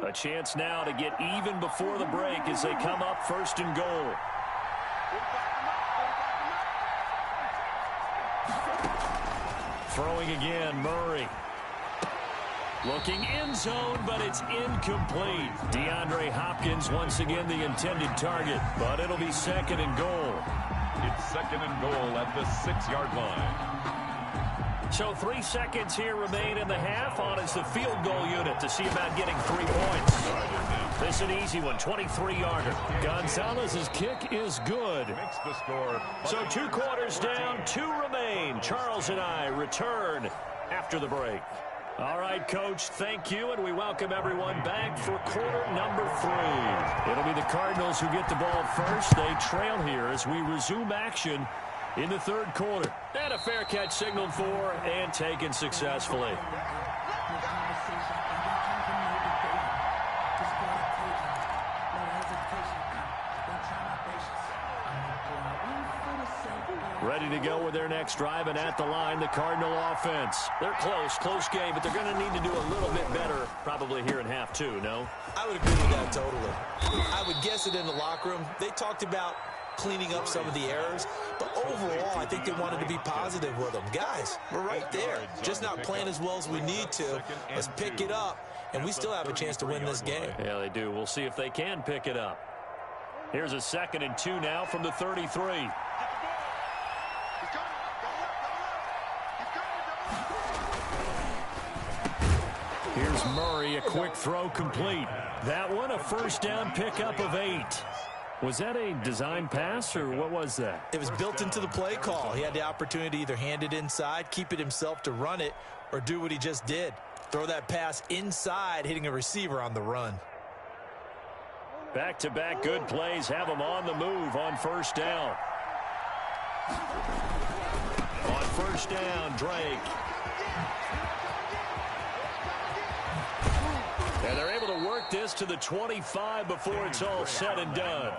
A chance now to get even before the break as they come up 1st and goal. Throwing again, Murray. Looking end zone, but it's incomplete. DeAndre Hopkins once again the intended target, but it'll be 2nd and goal. It's 2nd and goal at the 6-yard line. So 3 seconds here remain in the half. On is the field goal unit to see about getting 3 points. This is an easy one, 23-yarder. Gonzalez's kick is good. Makes the score. So 2 quarters down, 2 remain. Charles and I return after the break. All right, Coach, thank you, and we welcome everyone back for quarter number 3. It'll be the Cardinals who get the ball first. They trail here as we resume action in the 3rd quarter. And a fair catch signaled for and taken successfully. Ready to go with their next drive, and at the line, the Cardinal offense. They're close game, but they're going to need to do a little bit better probably here in half two, no? I would agree with that totally. I would guess it in the locker room. They talked about cleaning up some of the errors, but overall, I think they wanted to be positive with them. Guys, we're right there. Just not playing as well as we need to. Let's pick it up, and we still have a chance to win this game. Yeah, they do. We'll see if they can pick it up. Here's a 2nd and 2 now from the 33. Here's Murray, a quick throw complete. That one, a first down pickup of 8. Was that a design pass, or what was that? It was built into the play call. He had the opportunity to either hand it inside, keep it himself to run it, or do what he just did. Throw that pass inside, hitting a receiver on the run. Back-to-back good plays have him on the move on first down. On first down, Drake. And they're able to work this to the 25 before it's all said and done.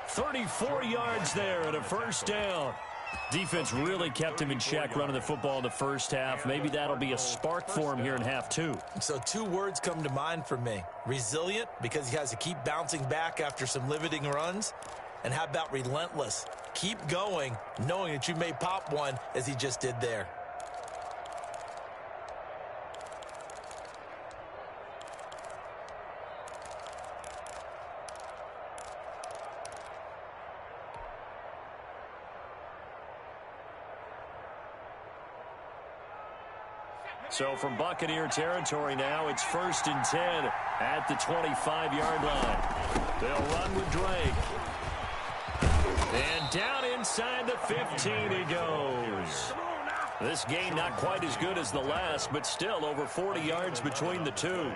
34 yards there and a first down. Defense really kept him in check running the football in the first half. Maybe that'll be a spark for him here in half two. So 2 words come to mind for me. Resilient, because he has to keep bouncing back after some limiting runs. And how about relentless? Keep going, knowing that you may pop one as he just did there. So from Buccaneer territory now, it's 1st and 10 at the 25-yard line. They'll run with Drake. And down inside the 15 he goes. This game not quite as good as the last, but still over 40 yards between the two.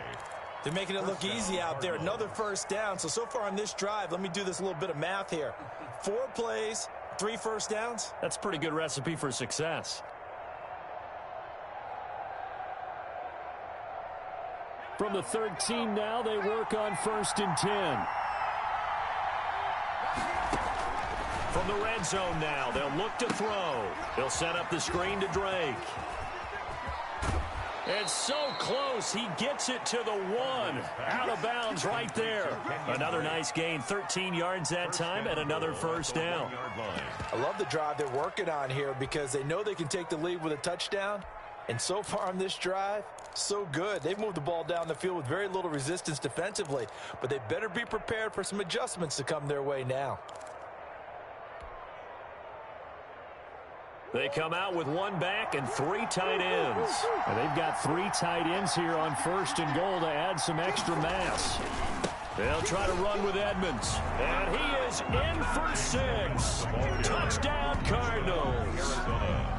They're making it look easy out there. Another first down. So far on this drive, let me do this little bit of math here. 4 plays, 3 first downs. That's a pretty good recipe for success. From the 13 now, they work on 1st and 10. From the red zone now, they'll look to throw. They'll set up the screen to Drake. It's so close, he gets it to the 1. Out of bounds right there. Another nice gain, 13 yards that time, and another first down. I love the drive they're working on here because they know they can take the lead with a touchdown. And so far on this drive, so good. They've moved the ball down the field with very little resistance defensively, but they better be prepared for some adjustments to come their way now. They come out with 1 back and 3 tight ends. And they've got 3 tight ends here on 1st and goal to add some extra mass. They'll try to run with Edmonds. And he is in for 6. Touchdown Cardinals.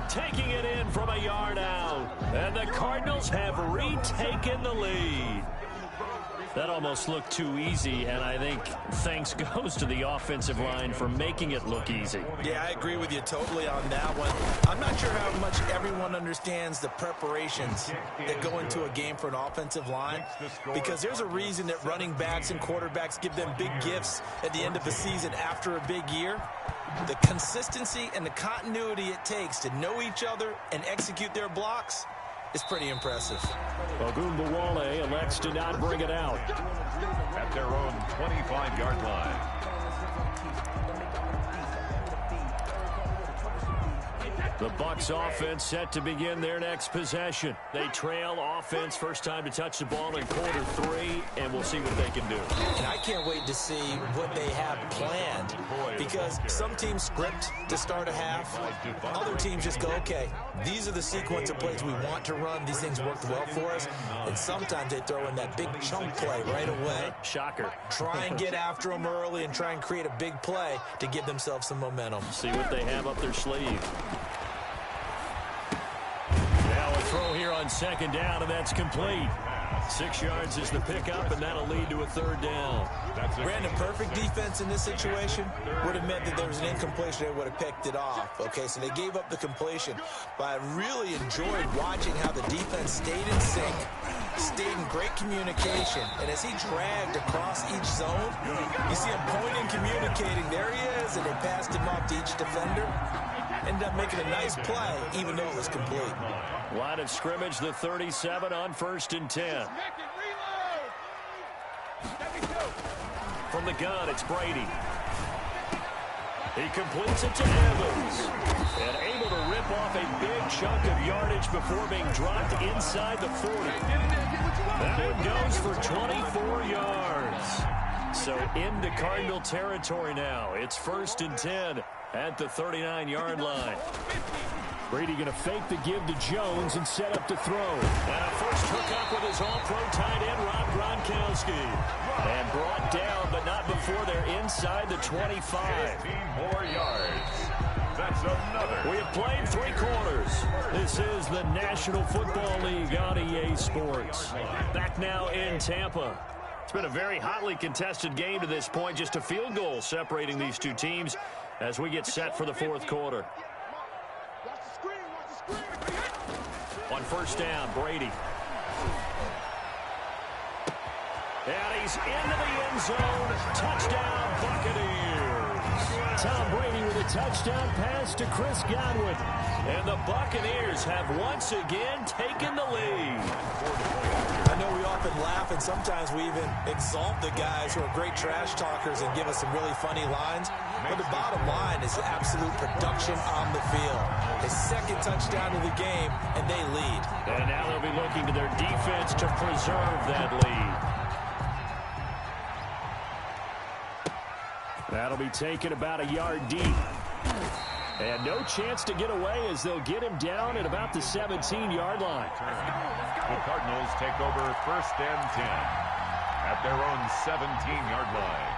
Taking it in from a yard out. And the Cardinals have retaken the lead. That almost looked too easy, and I think thanks goes to the offensive line for making it look easy. Yeah, I agree with you totally on that one. I'm not sure how much everyone understands the preparations that go into a game for an offensive line, because there's a reason that running backs and quarterbacks give them big gifts at the end of the season after a big year. The consistency and the continuity it takes to know each other and execute their blocks is pretty impressive. Ogunbowale elects to not bring it out. At their own 25-yard line. The Bucs offense set to begin their next possession. They trail offense, first time to touch the ball in quarter 3, and we'll see what they can do. And I can't wait to see what they have planned, because some teams script to start a half. Other teams just go, okay, these are the sequence of plays we want to run. These things worked well for us. And sometimes they throw in that big chunk play right away. Shocker. Try and get after them early and try and create a big play to give themselves some momentum. See what they have up their sleeve. Now a throw here on 2nd down, and that's complete. 6 yards is the pickup, and that'll lead to a 3rd down. Brandon, perfect defense in this situation would have meant that there was an incompletion. They would have picked it off. Okay, so they gave up the completion. But I really enjoyed watching how the defense stayed in sync, stayed in great communication. And as he dragged across each zone, you see him pointing, communicating. There he is, and they passed him off to each defender. Ended up making a nice play, even though it was complete. Line of scrimmage, the 37 on 1st and 10. From the gun, it's Brady. He completes it to Evans. And able to rip off a big chunk of yardage before being dropped inside the 40. That one goes for 24 yards. So into Cardinal territory now. It's 1st and 10 at the 39-yard line. Brady going to fake the give to Jones and set up to throw. And a first hookup with his all-pro tight end, Rob Gronkowski. And brought down, but not before they're inside the 25. 15 more yards. That's another. We have played 3 quarters. This is the National Football League on EA Sports. Back now in Tampa. It's been a very hotly contested game to this point. Just a field goal separating these two teams as we get set for the 4th quarter. On 1st down, Brady. And he's into the end zone. Touchdown, Buccaneers. Tom Brady with a touchdown pass to Chris Godwin. And the Buccaneers have once again taken the lead. I know we often laugh, and sometimes we even exalt the guys who are great trash talkers and give us some really funny lines. But the bottom line is absolute production on the field. His 2nd touchdown of the game, and they lead. And now they'll be looking to their defense to preserve that lead. That'll be taken about a yard deep. And no chance to get away as they'll get him down at about the 17-yard line. The Cardinals take over 1st and 10 at their own 17-yard line.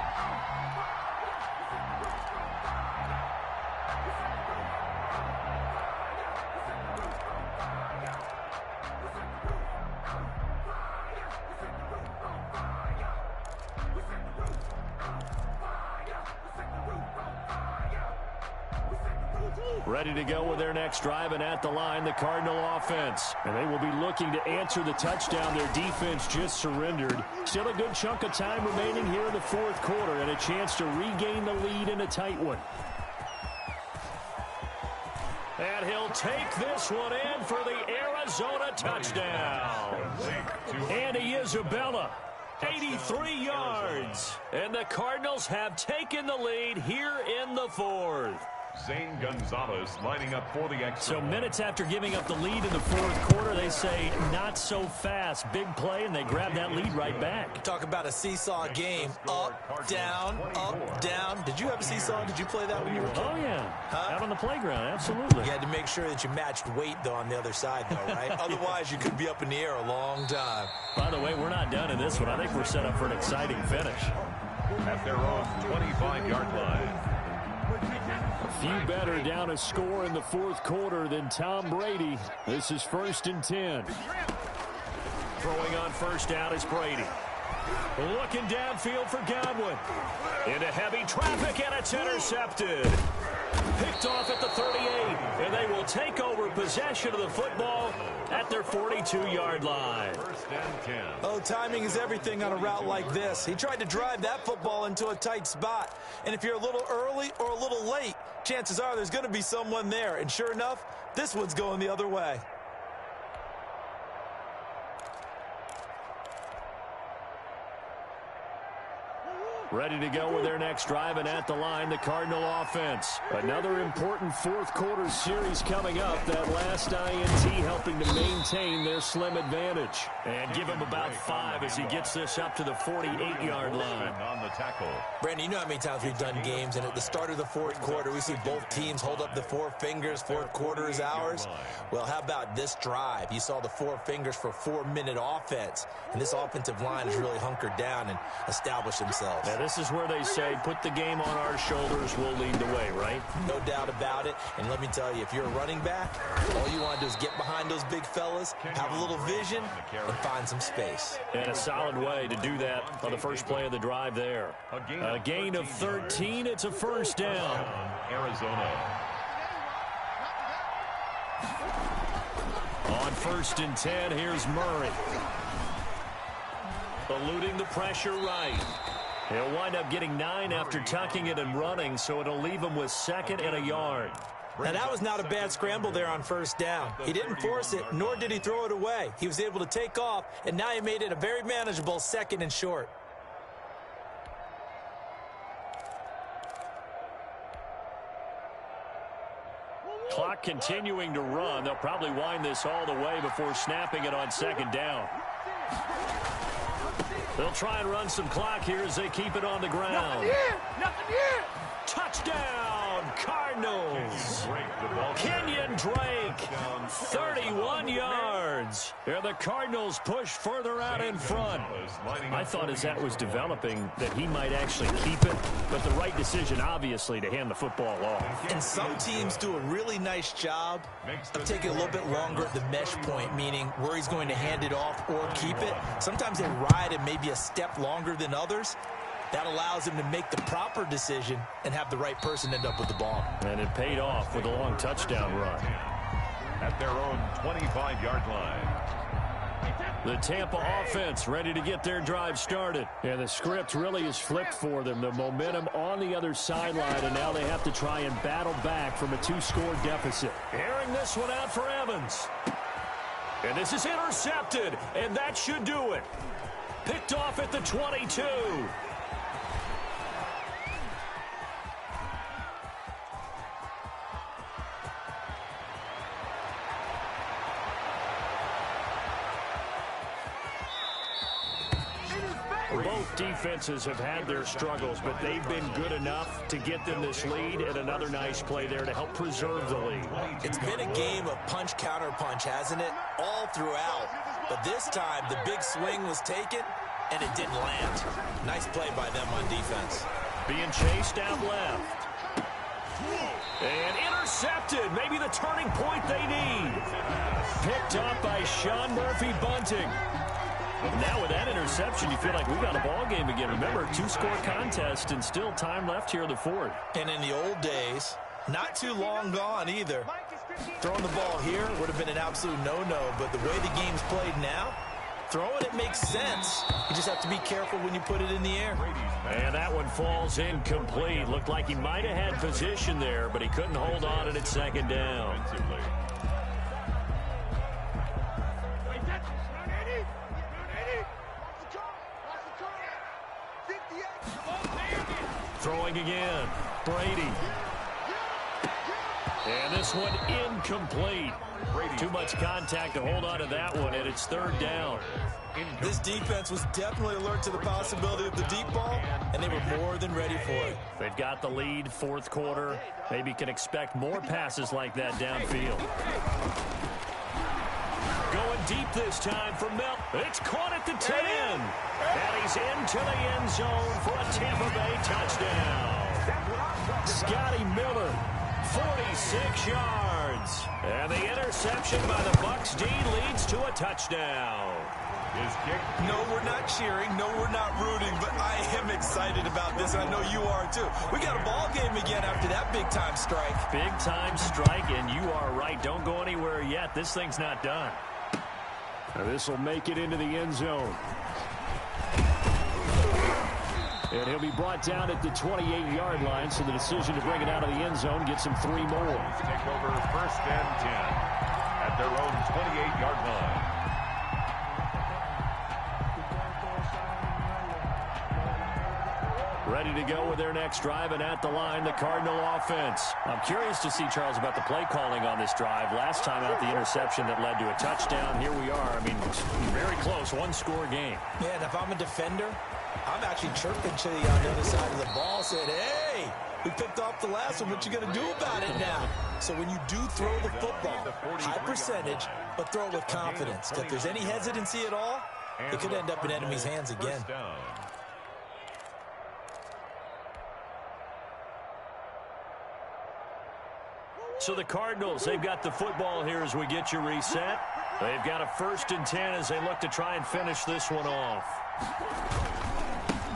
Ready to go with their next drive, and at the line, the Cardinal offense. And they will be looking to answer the touchdown their defense just surrendered. Still a good chunk of time remaining here in the 4th quarter, and a chance to regain the lead in a tight one. And he'll take this one in for the Arizona touchdown. Andy Isabella, 83 yards. And the Cardinals have taken the lead here in the 4th. Zane Gonzalez lining up for the extra. So minutes after giving up the lead in the 4th quarter, they say not so fast. Big play, and they grab that lead right back. Talk about a seesaw game. Up, down, up, down. Did you have a seesaw? Did you play that when you were a kid? Oh, yeah. Huh? Out on the playground, absolutely. You had to make sure that you matched weight, though, on the other side, though, right? Otherwise, you could be up in the air a long time. By the way, we're not done in this one. I think we're set up for an exciting finish. At their own 25-yard line. Few better down a score in the 4th quarter than Tom Brady. This is 1st and 10. Throwing on 1st down is Brady. Looking downfield for Godwin. Into heavy traffic, and it's intercepted. Picked off at the 38, and they will take over possession of the football at their 42-yard line. 1st and 10. Oh, timing is everything on a route like this. He tried to drive that football into a tight spot. And if you're a little early or a little late, chances are there's going to be someone there. And sure enough, this one's going the other way. Ready to go with their next drive, and at the line, the Cardinal offense. Another important 4th quarter series coming up. That last INT helping to maintain their slim advantage. And give him about 5 as he gets this up to the 48-yard line. On the tackle. Brandon, you know how many times we've done games, and at the start of the 4th quarter, we see both teams hold up the 4 fingers, 4th quarter is ours. Well, how about this drive? You saw the 4 fingers for 4-minute offense, and this offensive line has really hunkered down and established themselves. Now, this is where they say, put the game on our shoulders, we'll lead the way, right? No doubt about it. And let me tell you, if you're a running back, all you want to do is get behind those big fellas, have a little vision, and find some space. And a solid way to do that on the first play of the drive there. A gain of 13. It's a 1st down. Arizona. On first and 10. Here's Murray. Eluding the pressure right. He'll wind up getting 9 after tucking it and running, so it'll leave him with 2nd and a yard. And that was not a bad scramble there on first down. He didn't force it, nor did he throw it away. He was able to take off, and now he made it a very manageable 2nd and short. Clock continuing to run. They'll probably wind this all the way before snapping it on 2nd down. They'll try and run some clock here as they keep it on the ground. Nothing here. Touchdown, Cardinals. Kenyon Drake, 31 yards. And the Cardinals push further out in front. I thought as that was developing that he might actually keep it, but the right decision, obviously, to hand the football off. And some teams do a really nice job of taking a little bit longer at the mesh point, meaning where he's going to hand it off or keep it. Sometimes they ride it maybe a step longer than others. That allows him to make the proper decision and have the right person end up with the ball. And it paid off with a long touchdown run. At their own 25-yard line. The Tampa offense ready to get their drive started. And the script really is flipped for them. The momentum on the other sideline, and now they have to try and battle back from a 2-score deficit. Airing this one out for Evans. And this is intercepted, and that should do it. Picked off at the 22. Both defenses have had their struggles, but they've been good enough to get them this lead, and another nice play there to help preserve the lead. It's been a game of punch-counter-punch, hasn't it? All throughout. But this time, the big swing was taken, and it didn't land. Nice play by them on defense. Being chased out left. And intercepted. Maybe the turning point they need. Picked up by Sean Murphy-Bunting. Now with that interception, you feel like we got a ball game again. Remember, 2-score contest and still time left here in the 4th. And in the old days, not too long gone either. Throwing the ball here would have been an absolute no-no, but the way the game's played now, throwing it makes sense. You just have to be careful when you put it in the air. And that one falls incomplete. Looked like he might have had position there, but he couldn't hold on it at 2nd down. Throwing again. Brady. And this one incomplete. Too much contact to hold on to that one, and it's 3rd down. This defense was definitely alert to the possibility of the deep ball, and they were more than ready for it. They've got the lead, 4th quarter. Maybe can expect more passes like that downfield. Going deep this time for Mel. It's caught at the 10. And he's into the end zone for a Tampa Bay touchdown. Scotty Miller, 46 yards. And the interception by the Bucs D leads to a touchdown. His kick. No, we're not cheering. No, we're not rooting. But I am excited about this. I know you are, too. We got a ball game again after that big-time strike. Big-time strike, and you are right. Don't go anywhere yet. This thing's not done. Now this will make it into the end zone. And he'll be brought down at the 28-yard line, so the decision to bring it out of the end zone gets him 3 more. Take over 1st and 10 at their own 28-yard line. Ready to go with their next drive, and at the line, the Cardinal offense. I'm curious to see, Charles, about the play calling on this drive. Last time out, the interception that led to a touchdown. Here we are. I mean, very close, 1-score game. Yeah, and if I'm a defender, I'm actually chirping to you on the other side of the ball, saying, hey, we picked off the last one. What you going to do about it now? So when you do throw the football, high percentage, but throw it with confidence. If there's any hesitancy at all, it could end up in enemy's hands again. So the Cardinals, they've got the football here as we get you reset. They've got a 1st and 10 as they look to try and finish this one off.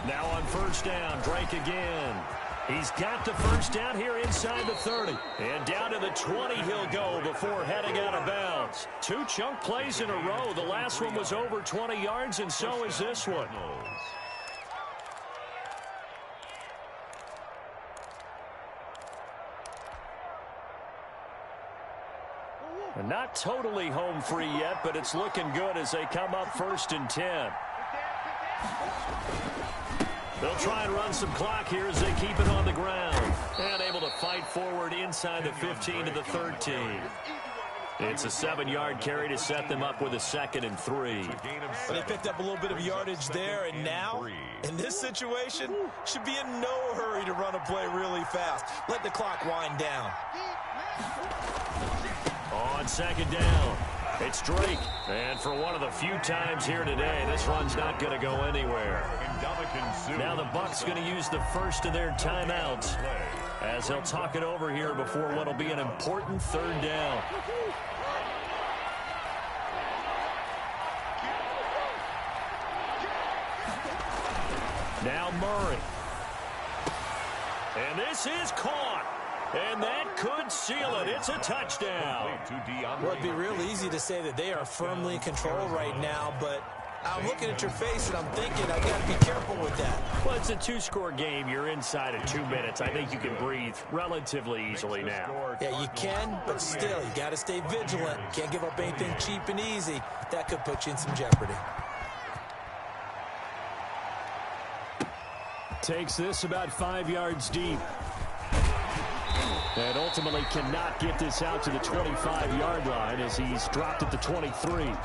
Now on 1st down, Drake again. He's got the first down here inside the 30. And down to the 20 he'll go before heading out of bounds. 2 chunk plays in a row. The last one was over 20 yards, and so is this one. And not totally home free yet, but it's looking good as they come up 1st and 10. They'll try and run some clock here as they keep it on the ground. And able to fight forward inside the 15 to the 13. It's a 7-yard carry to set them up with a 2nd and 3. They picked up a little bit of yardage there, and now, in this situation, should be in no hurry to run a play really fast. Let the clock wind down. On 2nd down, it's Drake. And for one of the few times here today, this run's not going to go anywhere. Now the Bucs going to use the first of their timeouts as they'll talk it over here before what will be an important 3rd down. Now Murray. And this is caught. And that could seal it. It's a touchdown. Well, it'd be real easy to say that they are firmly in control right now, but I'm looking at your face and I'm thinking I've got to be careful with that. Well, it's a 2-score game. You're inside of 2 minutes. I think you can breathe relatively easily now. Yeah, you can, but still, you got to stay vigilant. Can't give up anything cheap and easy. That could put you in some jeopardy. Takes this about 5 yards deep. And ultimately cannot get this out to the 25-yard line as he's dropped at the 23.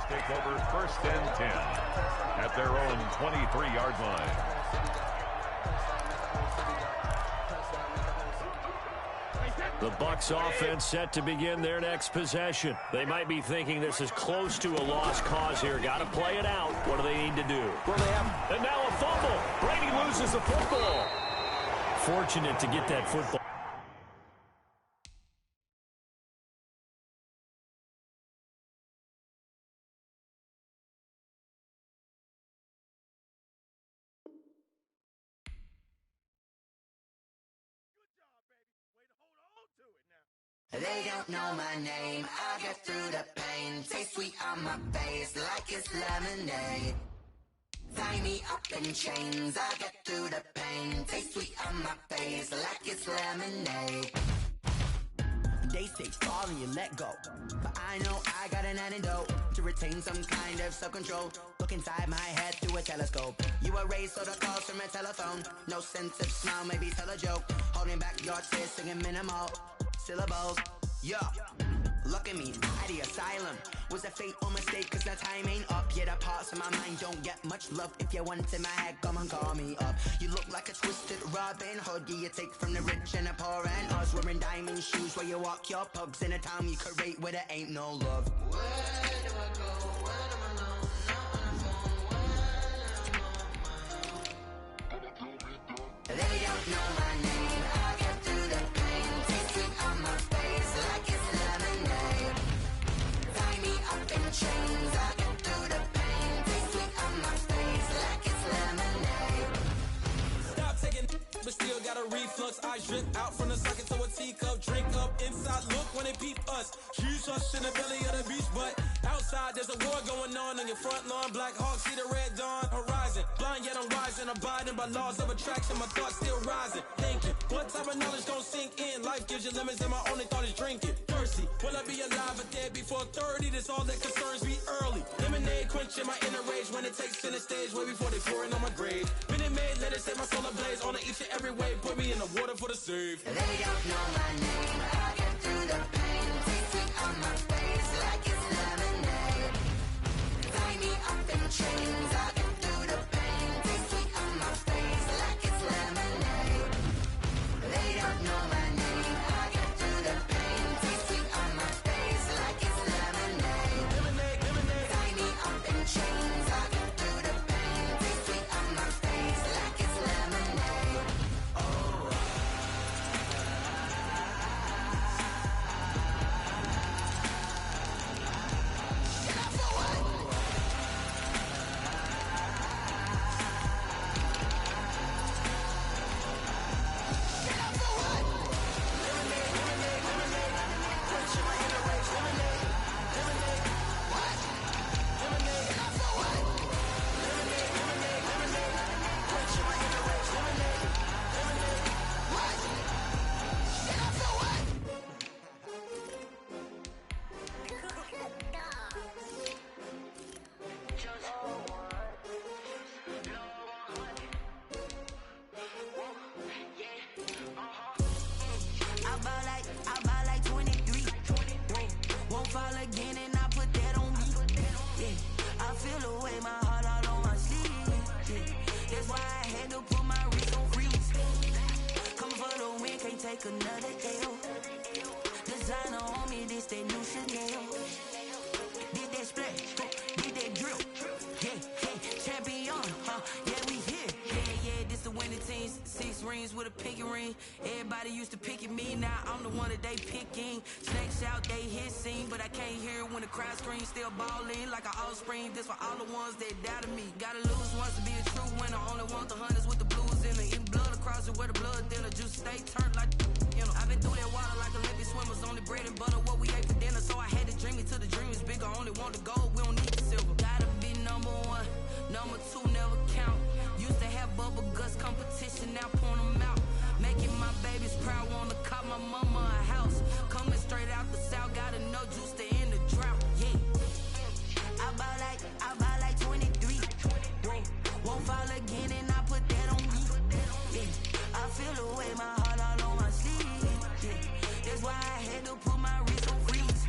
Take over 1st and 10 at their own 23-yard line. The Bucs offense set to begin their next possession. They might be thinking this is close to a lost cause here. Got to play it out. What do they need to do? Well, they have... And now a fumble. Brady loses the football. Fortunate to get that football. They don't know my name, I get through the pain. Taste sweet on my face like it's lemonade. Tie me up in chains, I get through the pain. Taste sweet on my face like it's lemonade. They say fall and you let go, but I know I got an antidote to retain some kind of self-control. Look inside my head through a telescope. You erase all the calls from a telephone. No sense of smile, maybe tell a joke. Holding back your tears, singing minimal syllables. Yeah, look at me, at the asylum. Was a fate or mistake, cause the time ain't up. Yet the parts of my mind don't get much love. If you want in my head, come and call me up. You look like a twisted Robin Hood. You take from the rich and the poor and us. Wearing diamond shoes where you walk your pugs in a town you create where there ain't no love. Where do I go when I'm alone? Not on the phone when I'm on my own. They don't know my name, I get through the pain. Taste sweet on my face like it's lemonade. Tie me up in chains, I get through the pain. Taste sweet on my face like it's lemonade. Stop taking, but still got a reflux. I drip out from the socket to a teacup. Drink up inside, look when they peep us. Huge us in the belly of the beach, but outside there's a war going on your front lawn. Black Hawk see the red dawn horizon. Blind yet I'm rising, abiding by laws of attraction. My thoughts still rising. Thinking, what type of knowledge don't sink in? Life gives you lemons and my only thought is drinking. Thirsty, will I be alive or dead before 30? That's all that concerns me early. Lemonade quenching my inner rage when it takes center stage way before they pour it on my grave. Minute Maid, let it set my soul ablaze. On each and every way, put me in the water for the save. They don't know my name, I get through the pain. Taste sweet on my face like it's lemonade. Tie me up in chains, I get through the pain. Taste sweet on my face like it's lemonade. They don't know my name, I get through the pain. Taste sweet on my face like it's lemonade. Tie me up in chains, I get through the pain. Taste sweet on my face like it's lemonade. Oh. take another L. Designer on me, this that new Chanel. Did that splat, did that drill. Yeah, champion, yeah, we here. Yeah, this the winning teams. 6 rings with a pinky ring. Everybody used to pick at me, now I'm the one that they picking. Snakes out, they hissing, but I can't hear when the crowd screams. Still balling like an offspring. This for all the ones that doubted me. Gotta lose once to be a true winner. Only want the hunters with the blues in it. Eating blood across it where the blood thinner. Juice stay turned like, you know. I've been through that water like Olympic swimmers. Only bread and butter, what we ate for dinner. So I had to dream it till the dream is bigger. Only want the gold, we don't need the silver. Gotta be number 1, number 2 never count. Used to have bubble guts competition, now point them out. Making my babies proud, wanna cop my mama a house. Coming straight out the south, gotta know juice to end the drought. Yeah, I buy like 23. Won't fall again and I put that on me. Yeah, I feel the way, my heart all on my sleeve. Yeah, that's why I had to put my wrist on freeze.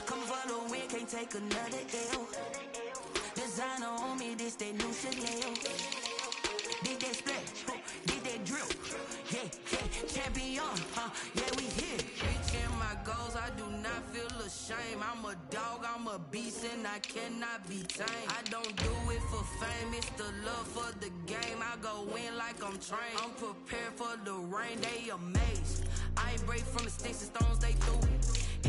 Coming for the win, can't take another L. Designer on me, this that new Chanel. Did that splat, did that drill. Yeah, champion, yeah, we here. Reaching my goals, I do not feel ashamed. I'm a dog, I'm a beast, and I cannot be tamed. I don't do it for fame, it's the love for the game. I go in like I'm trained. I'm prepared for the rain, they amazed. I ain't break from the sticks and stones they threw.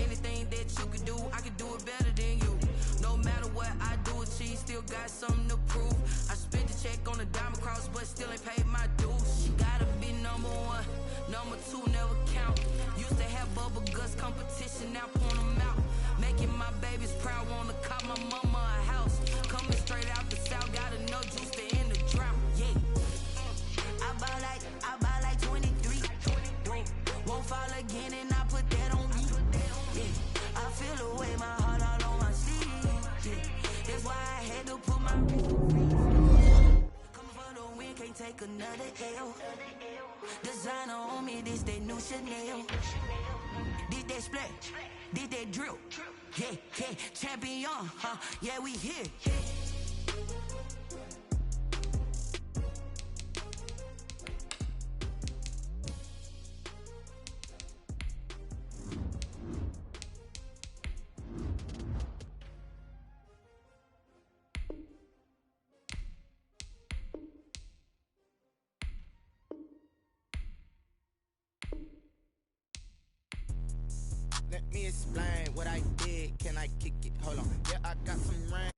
Anything that you can do, I can do it better than you. No matter what I do, achieve, still got something to prove. I spent the check on the diamond cross, but still ain't paid my dues. She gotta be number 1, number 2 never count. Used to have bubble guts competition, now point them out. Making my babies proud, wanna cop my mama a house. Coming straight out the south, gotta know juice to end the drought. Yeah, I buy like 23. Won't fall again and I put that on me. Yeah, I feel the way, my heart all on my sleeve. Yeah, that's why I had to put my wrist on freeze. Coming for the win, can't take another L. Designer on me, this that new Chanel. Did that splat, did that drill. Yeah, champion, yeah, we here. Let me explain what I did. Can I kick it? Hold on. Yeah, I got some rain.